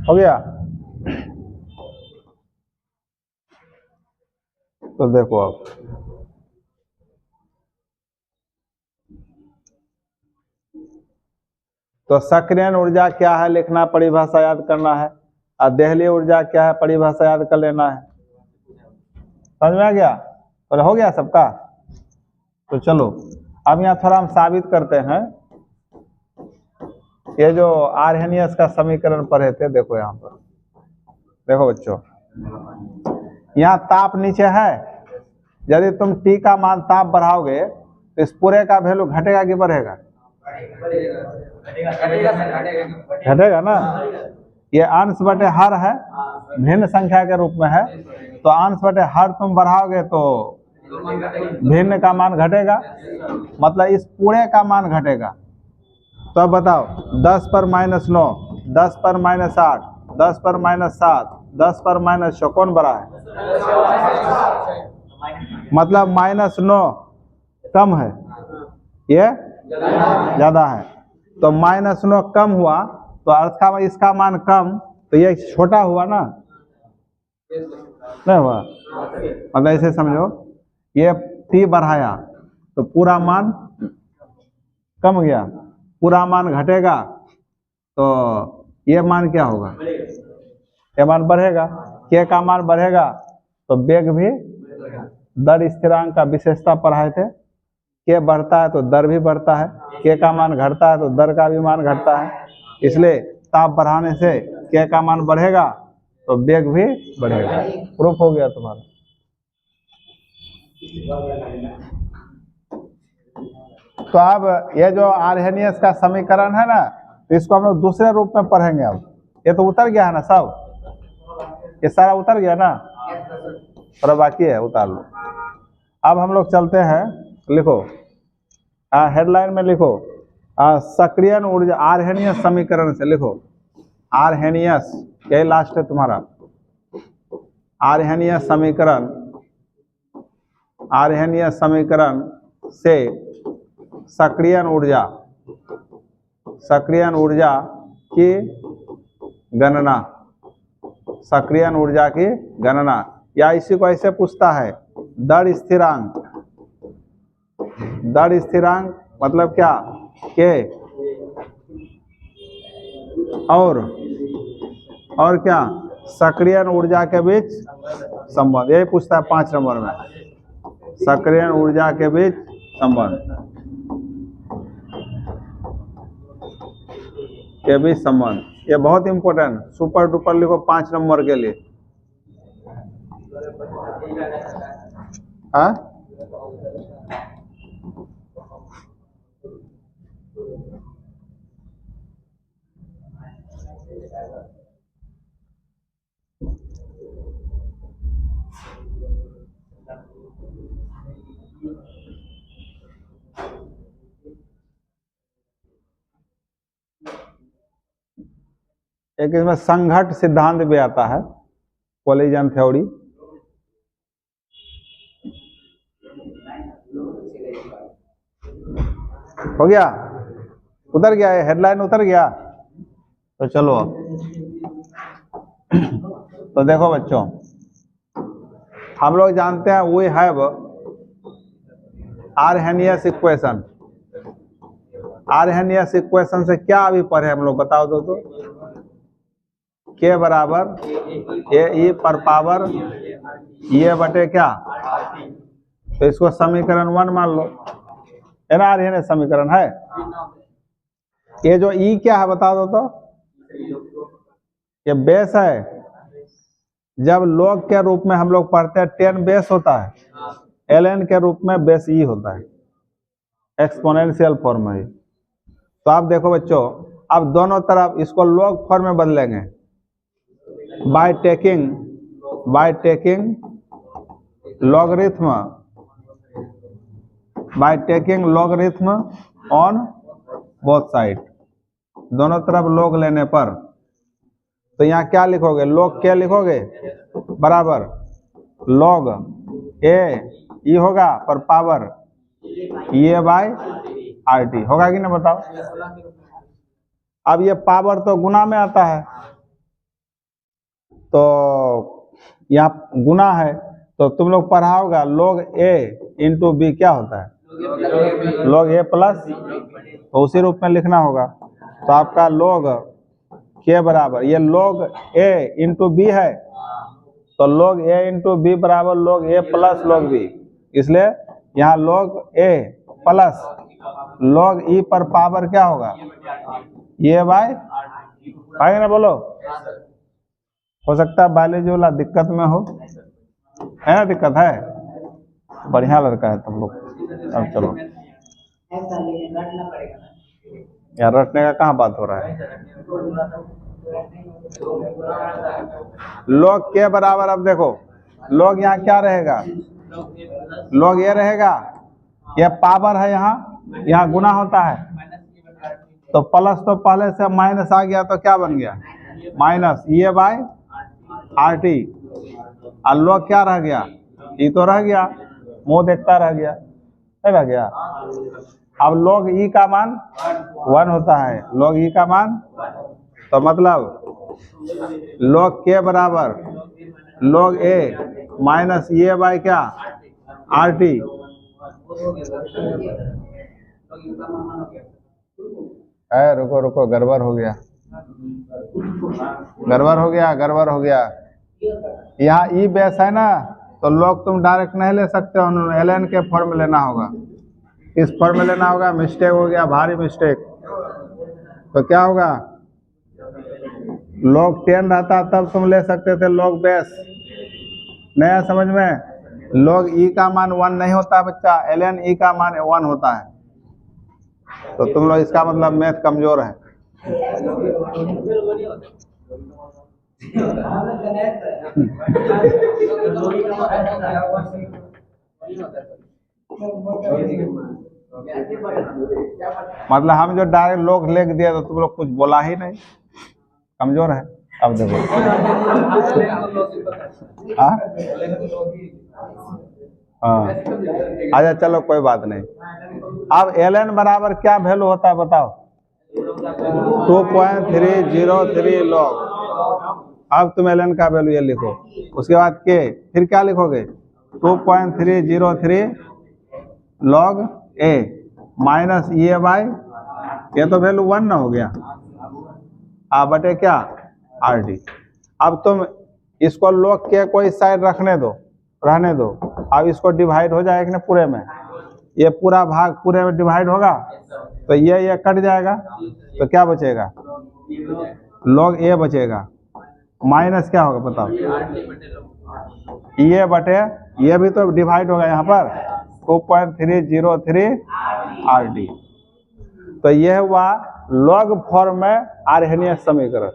हो गया। तो देखो अब तो सक्रियण ऊर्जा क्या है लिखना, परिभाषा याद करना है, और देहलीय ऊर्जा क्या है परिभाषा याद कर लेना है। समझ में आ गया? और हो गया सबका? तो चलो अब यहाँ थोड़ा हम साबित करते हैं। ये जो आर्हेनियस का समीकरण पढ़े थे, देखो यहाँ पर, देखो बच्चों, यहाँ ताप नीचे है। यदि तुम T का मान ताप बढ़ाओगे तो इस पूरे का वैल्यू घटेगा कि बढ़ेगा? घटेगा ना। ये अंश बटे हर है, भिन्न संख्या के रूप में है, तो अंश बटे हर तुम बढ़ाओगे तो भिन्न का मान घटेगा, मतलब इस पूरे का मान घटेगा। तो अब बताओ 10 पर -9, 10 पर -8, 10 पर -7, 10 पर -6 कौन बड़ा है? मतलब -9 कम है, ये ज्यादा है। तो -9 कम हुआ तो अर्थ का इसका मान कम, तो ये छोटा हुआ ना, नहीं हुआ? मतलब ऐसे समझो, ये T बढ़ाया तो पूरा मान कम गया, पूरा मान घटेगा तो ये मान क्या होगा? ये मान बढ़ेगा। K का मान बढ़ेगा तो वेग भी, दर स्थिरांक का विशेषता पढ़ाए थे, K बढ़ता है तो दर भी बढ़ता है, K का मान घटता है तो दर का भी मान घटता है। इसलिए ताप बढ़ाने से K का मान बढ़ेगा तो वेग भी बढ़ेगा। प्रूफ हो गया तुम्हारा। तो अब ये जो आर्हेनियस का समीकरण है ना, तो इसको हम लोग दूसरे रूप में पढ़ेंगे। अब ये तो उतर गया है ना सब, ये सारा उतर गया ना, और बाकी है उतार लो। अब हम लोग चलते हैं, लिखो हेडलाइन में लिखो सक्रियण ऊर्जा आर्हेनियस समीकरण से लिखो। आर्हेनियस, यही लास्ट है तुम्हारा। आर्हेनियस समीकरण, आर्हेनियस समीकरण से सक्रियण ऊर्जा, सक्रियण ऊर्जा की गणना, सक्रियण ऊर्जा की गणना, या इसी को ऐसे पूछता है दर स्थिरांक। दर स्थिरांक मतलब क्या? K और क्या? सक्रियण ऊर्जा के बीच संबंध, यही पूछता है 5 नंबर में, सक्रियण ऊर्जा के बीच संबंध, के बीच संबंध। ये बहुत इंपॉर्टेंट, सुपर डुपर लिखो 5 नंबर के लिए। हाँ, एक इसमें संघट सिद्धांत भी आता है, कोलिजन थ्योरी। हो गया? उतर गया? है हेडलाइन उतर गया? तो चलो अब तो देखो बच्चों, हम लोग जानते हैं we have Arrhenius equation. Arrhenius equation से क्या अभी पढ़े हम लोग, बताओ तो। K बराबर AE पर पावर ये बटे क्या, तो इसको समीकरण 1 मान लो, है ना? आर्हेनियस समीकरण है। ये जो E क्या है बता दो तो। ये बेस है। जब log के रूप में हम लोग पढ़ते हैं 10 बेस होता है, ln के रूप में बेस E होता है, एक्सपोनेंशियल फॉर्म है। तो आप देखो बच्चों, अब दोनों तरफ इसको log फॉर्म में बदलेंगे by taking logarithm on both side, दोनों तरफ log लेने पर। तो यहाँ क्या लिखोगे? log क्या लिखोगे? बराबर log ए ई होगा पर पावर ये बाय RT होगा कि ना, बताओ। अब ये पावर तो गुना में आता है, तो यहाँ गुना है, तो तुम लोग पढ़ा होगा log a इंटू बी क्या होता है, log a प्लस, तो उसी रूप में लिखना होगा। तो आपका log के बराबर, ये log a इंटू बी है, तो log a इंटू बी बराबर log a plus log b, इसलिए यहाँ log a plus log e पर पावर क्या होगा, ये बाय, आगे ना बोलो। हो सकता है बायोलॉजी वाला दिक्कत में हो, है ना, दिक्कत है, बढ़िया लड़का है तुम लोग। अब चलो यार, रटने का कहाँ बात हो रहा है। log के बराबर, अब देखो log यहाँ क्या रहेगा, log ये रहेगा, ये पावर है, यहाँ गुना होता है, तो प्लस तो पहले से माइनस आ गया, तो क्या बन गया, माइनस ये बाय आर टी, और log क्या रह गया, ई तो रह गया, मुंह देखता रह गया, नहीं रह गया। अब log ई का मान 1 होता है, log ई का मान, तो मतलब log के बराबर log ए माइनस ये बाय क्या, आर टी। रुको रुको, गड़बड़ हो गया, गड़बड़ हो गया, गड़बड़ हो गया। यहाँ ई बेस है ना, तो log तुम डायरेक्ट नहीं ले सकते हो, ln के फॉर्म में लेना होगा, इस फॉर्म में लेना होगा। मिस्टेक हो गया, भारी मिस्टेक। तो क्या होगा, log 10 रहता तब तुम ले सकते थे log बेस, नया समझ में। log ई का मान 1 नहीं होता बच्चा, ln ई का मान 1 होता है। तो तुम लोग, इसका मतलब मैथ कमजोर है। मतलब हम जो डायरेक्ट log लिख दिया, तो तुम लोग कुछ बोला ही नहीं, कमजोर है। अब देखो हाँ, अच्छा चलो कोई बात नहीं। अब ln बराबर क्या वैल्यू होता है बताओ, 2.303 log। अब तुम ln का वैल्यू ये लिखो, उसके बाद के, फिर क्या लिखोगे, 2.303 log a माइनस ये बाय, ये तो वैल्यू 1 ना हो गया, बटे क्या, आर डी। अब तुम इसको log के कोई साइड रखने दो, रहने दो। अब इसको डिवाइड हो जाएगा ना पूरे में, ये पूरा भाग पूरे में डिवाइड होगा, तो ये कट जाएगा, तो क्या बचेगा, log a बचेगा, माइनस क्या होगा बताओ, ये बटे, ये भी तो डिवाइड होगा यहाँ पर, 2.303 आर डी। तो ये हुआ log फॉर्म में आर्हेनियस समीकरण,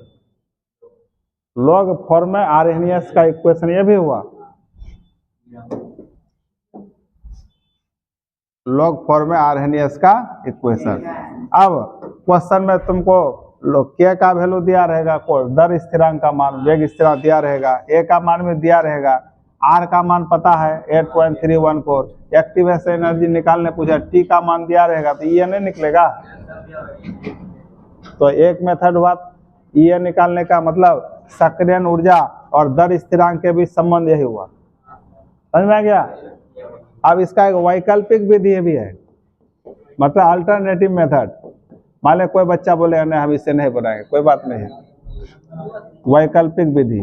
log फॉर्म में आर्हेनियस का इक्वेशन ये भी हुआ, log फॉर्म में आर्हेनियस का इक्वेशन। अब क्वेश्चन में तुमको के का वैल्यू दिया रहेगा, दर स्थिरांक का मान, वेग स्थिरांक दिया रहेगा, ए का मान भी दिया रहेगा, आर का मान पता है 8.314, एक्टिवेशन एनर्जी निकालने पूछा, टी का मान दिया रहेगा, तो ये नहीं निकलेगा। तो एक मेथड हुआ ये निकालने का, मतलब सक्रियण ऊर्जा और दर स्थिरांक के बीच संबंध यही हुआ, समझ में आ गया। अब इसका एक वैकल्पिक विधि भी है, मतलब अल्टरनेटिव मेथड। मान ले कोई बच्चा बोले नहीं हम इससे नहीं बनाएंगे, कोई बात नहीं, वैकल्पिक विधि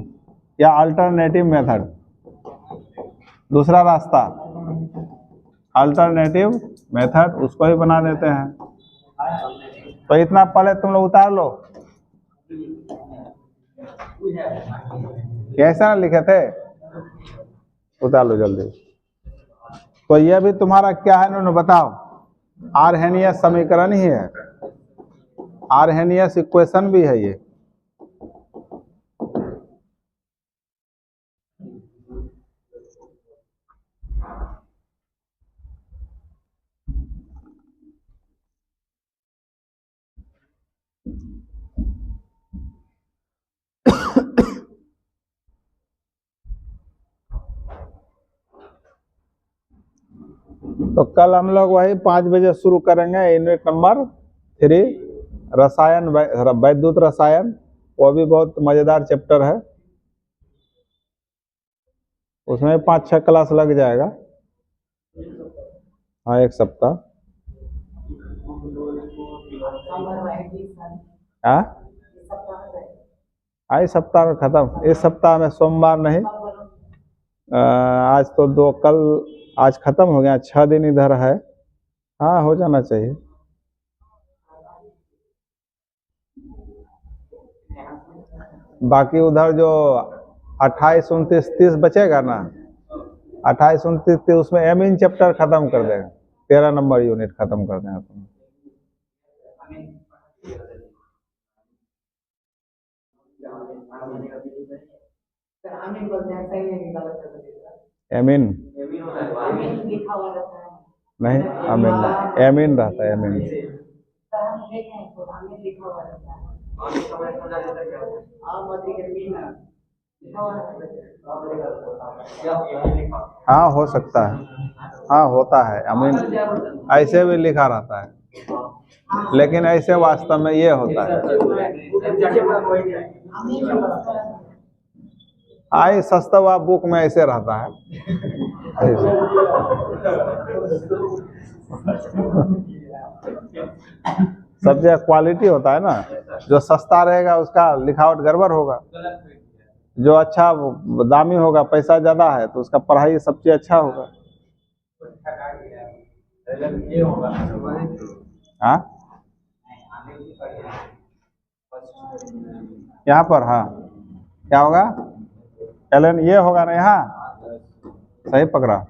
या अल्टरनेटिव मेथड, दूसरा रास्ता अल्टरनेटिव मेथड, उसको ही बना देते हैं। तो इतना पहले तुम लोग उतार लो, कैसा लिखे थे, उतार लो जल्दी। तो ये भी तुम्हारा क्या है इन्होंने बताओ, आर्हेनियस समीकरण ही है, आर्हेनियस इक्वेशन भी है ये। तो कल हम लोग वही 5 बजे शुरू करेंगे यूनिट नंबर 3, रसायन, वैद्युत रसायन, वो भी बहुत मजेदार चैप्टर है। उसमें 5-6 क्लास लग जाएगा। हाँ, 1 सप्ताह। हाँ, इस सप्ताह में खत्म। इस सप्ताह में सोमवार नहीं, आज तो 2, कल, आज खत्म हो गया, 6 दिन इधर है। हाँ, हो जाना चाहिए। बाकी उधर जो 28, 29, 30 बचेगा ना, 28, 29, 30 उसमें एमीन चैप्टर खत्म कर देगा। 13 नंबर यूनिट खत्म कर देगा तुम। एमीन नहीं, अमीन नहीं, एमीन रहता है, एमीन। हाँ, हो सकता है। हाँ, होता है अमीन, ऐसे भी लिखा रहता है, लेकिन ऐसे वास्तव में ये होता है। आई सस्ता बुक में ऐसे रहता है। सब्जेक्ट क्वालिटी होता है ना, जो सस्ता रहेगा उसका लिखावट गड़बड़ होगा, जो अच्छा दामी होगा, पैसा ज़्यादा है तो उसका पढ़ाई सब चीज़ अच्छा होगा। हाँ, यहाँ पर, हाँ, क्या होगा? एलन ये होगा ना, यहाँ सही पकड़ा।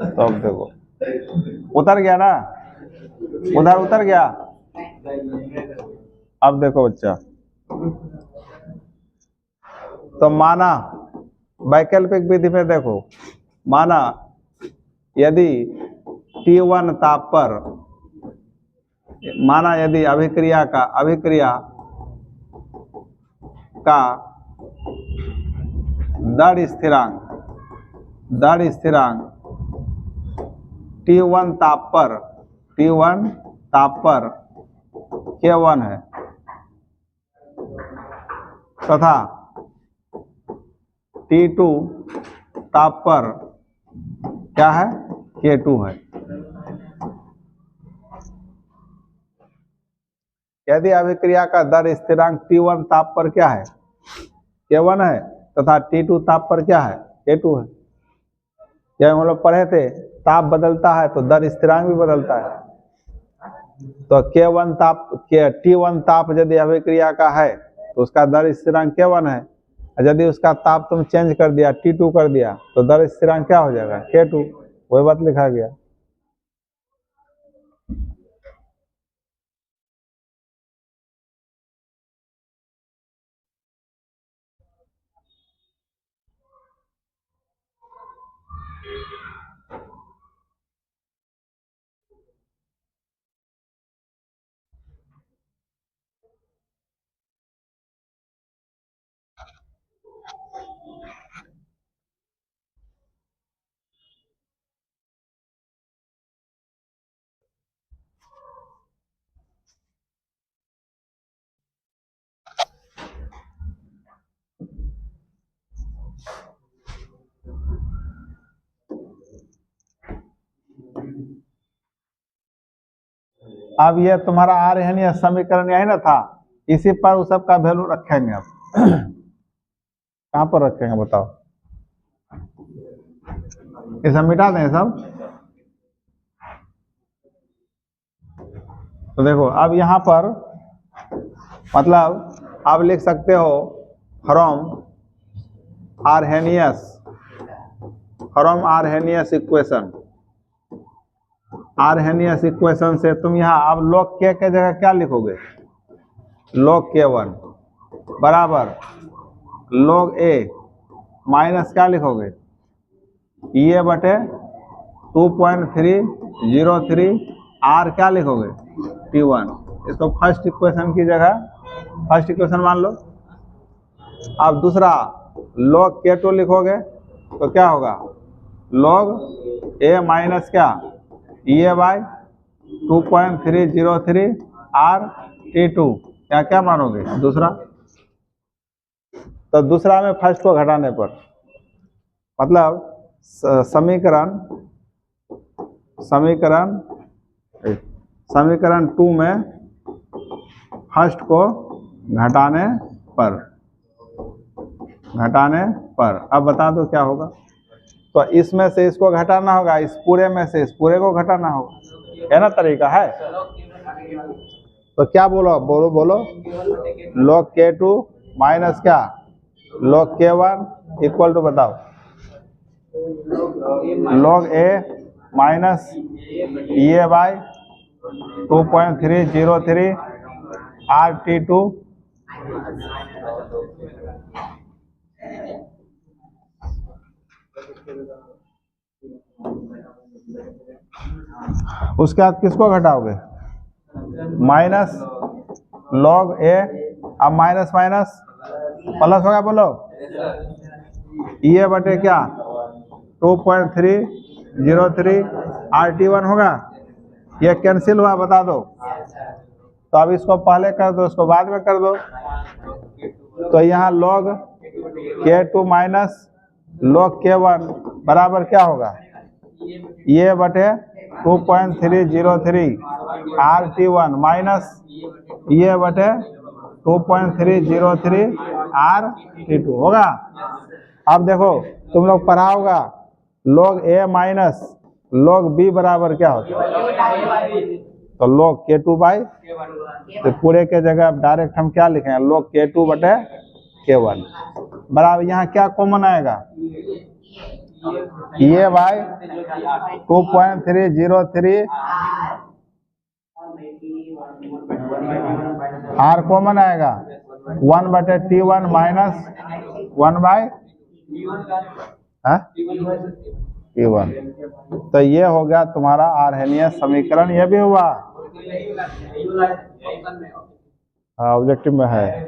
तब देखो उतर गया ना, उधर उतर गया। अब देखो बच्चा, तो माना वैकल्पिक विधि में देखो, माना यदि T1 ताप पर, माना यदि अभिक्रिया का दर स्थिरांक T1 ताप पर K1 है, तथा T2 ताप पर क्या है? K2 है। यदि अभिक्रिया का दर स्थिरांक T1 ताप पर क्या है? K1 है, तथा T2 ताप पर क्या है? K2 है। जब हम लोग पढ़े थे, ताप बदलता है तो दर स्थिरांक भी बदलता है। तो T1 ताप यदि अभिक्रिया का है तो उसका दर स्थिरांक K1 है। यदि उसका ताप तुम चेंज कर दिया, T2 कर दिया, तो दर स्थिरांक क्या हो जाएगा? K2। वही बात लिखा गया। अब ये तुम्हारा आर्यन समीकरण यही ना था, इसी पर उस सब का वैल्यू रखेंगे। अब कहाँ पर रखेंगे बताओ? इसे मिटा दें सब। तो देखो अब यहाँ पर मतलब आप लिख सकते हो फ्रॉम आर्हेनियस इक्वेशन से तुम यहाँ अब log K के जगह क्या लिखोगे? log K1 बराबर log A माइनस क्या लिखोगे? ये बटे 2.303 R क्या लिखोगे? T1। इसको फर्स्ट इक्वेशन की जगह फर्स्ट इक्वेशन मान लो। अब दूसरा log K2 लिखोगे तो क्या होगा? log A माइनस क्या? ये बाय 2.303 R T2 क्या क्या मानोगे दूसरा? तो दूसरा में फर्स्ट को घटाने पर मतलब समीकरण 2 में फर्स्ट को घटाने पर अब बता दो क्या होगा। तो इसमें से इसको घटाना होगा, इस पूरे में से इस पूरे को घटाना होगा, है ना तरीका है। तो क्या बोलो बोलो बोलो log k2 माइनस क्या log k1 इक्वल टू बताओ log a माइनस ये बाय 2.303 RT2 उसके बाद किसको घटाओगे? माइनस log a, अब माइनस माइनस प्लस होगा, बोलो ये बटे क्या 2.303 RT1 होगा, ये कैंसिल हुआ, बता दो। तो अब इसको पहले कर दो, इसको बाद में कर दो। तो यहाँ log k2 minus log k1 बराबर क्या होगा, ये बटे 2.303 RT1 माइनस ये बटे 2.303 RT2 होगा। अब देखो तुम लोग पढ़ा होगा log a minus log b बराबर क्या होता है, तो log k2 बाई, तो पूरे के जगह अब डायरेक्ट हम क्या लिखेंगे log k2 बटे k1 बराबर, यहाँ क्या कॉमन आएगा, ये बाई 2.303 R कॉमन आएगा 1 बटे T1 माइनस 1 बाई T1। तो ये हो गया तुम्हारा आर्हेनियस समीकरण, ये भी हुआ ऑब्जेक्टिव में है।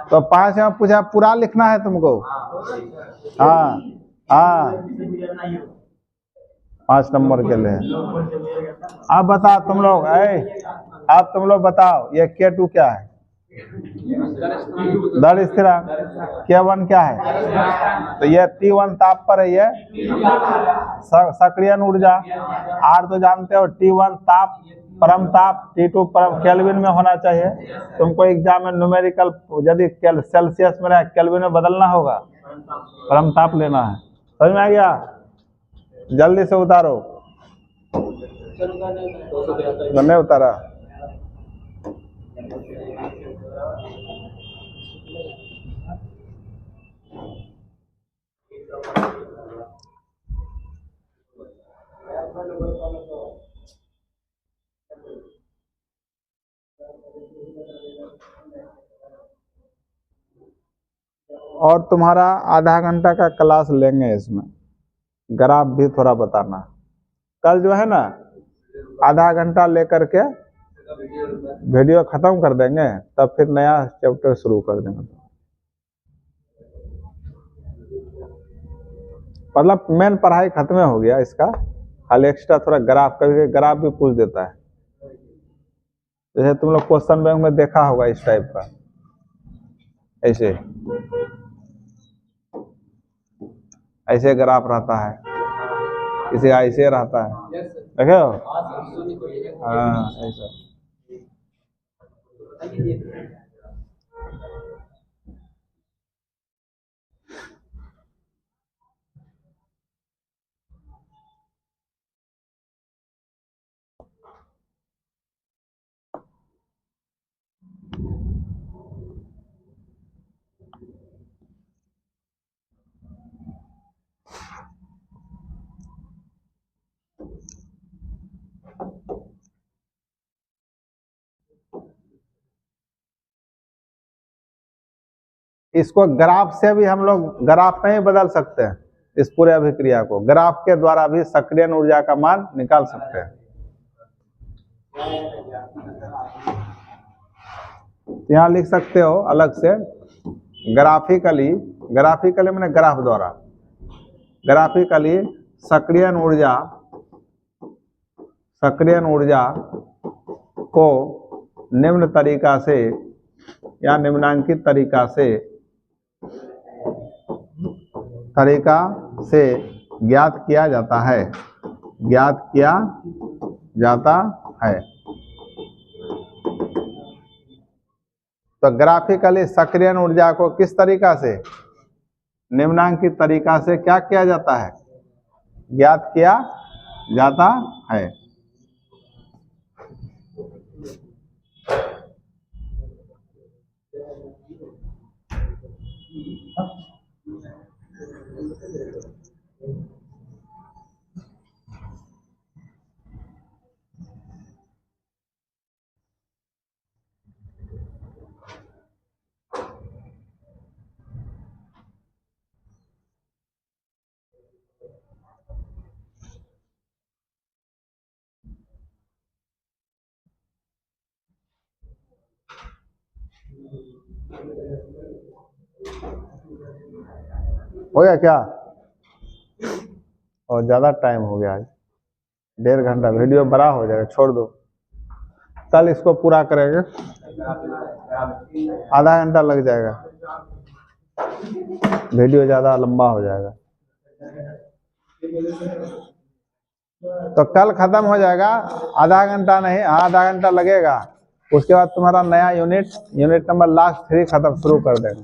तो 5 में पूछा पूरा लिखना है तुमको, हाँ हाँ 5 नंबर के लिए। अब बताओ तुम लोग, अब तुम लोग बताओ ये K2 क्या है, दर स्थिरांक, K1 क्या है, तो ये T1 ताप पर है, ये सक्रियण ऊर्जा, R तो जानते हो T1 ताप परम ताप, T2 परम केल्विन में होना चाहिए। तुमको एग्जाम में न्यूमेरिकल यदि सेल्सियस में केल्विन में बदलना होगा, परम ताप लेना है, समझ में आ गया, जल्दी से उतारो, नहीं उतारा। और तुम्हारा आधा घंटा का क्लास लेंगे, इसमें ग्राफ भी थोड़ा बताना। कल जो है ना आधा घंटा लेकर के वीडियो खत्म कर देंगे, तब फिर नया चैप्टर शुरू कर देंगे। मतलब मेन पढ़ाई खत्म हो गया इसका, खाली एक्स्ट्रा थोड़ा ग्राफ, कभी ग्राफ भी पूछ देता है, जैसे तुम लोग क्वेश्चन बैंक में देखा होगा इस टाइप का, ऐसे ऐसे ग्राफ रहता है, किसी ऐसे रहता है, देखे हो, हाँ ऐसा। इसको ग्राफ से भी हम लोग ग्राफ में ही बदल सकते हैं, इस पूरे अभिक्रिया को ग्राफ के द्वारा भी सक्रियण ऊर्जा का मान निकाल सकते हैं। यहाँ लिख सकते हो अलग से, ग्राफिकली मैंने ग्राफ द्वारा, ग्राफिकली सक्रियण सक्रियण ऊर्जा को निम्न तरीका से या निम्नांकित तरीका से ज्ञात किया जाता है। तो ग्राफिकली सक्रियण ऊर्जा को किस तरीका से, निम्नांकित तरीका से क्या किया जाता है, ज्ञात किया जाता है। हो गया क्या? और ज्यादा टाइम हो गया आज, 1.5 घंटा, वीडियो बड़ा हो जाएगा, छोड़ दो, कल इसको पूरा करेंगे, आधा घंटा लग जाएगा, वीडियो ज्यादा लंबा हो जाएगा। तो कल खत्म हो जाएगा, आधा घंटा नहीं, आधा घंटा लगेगा। उसके बाद तुम्हारा नया यूनिट नंबर लास्ट 3 खत्म शुरू कर देंगे।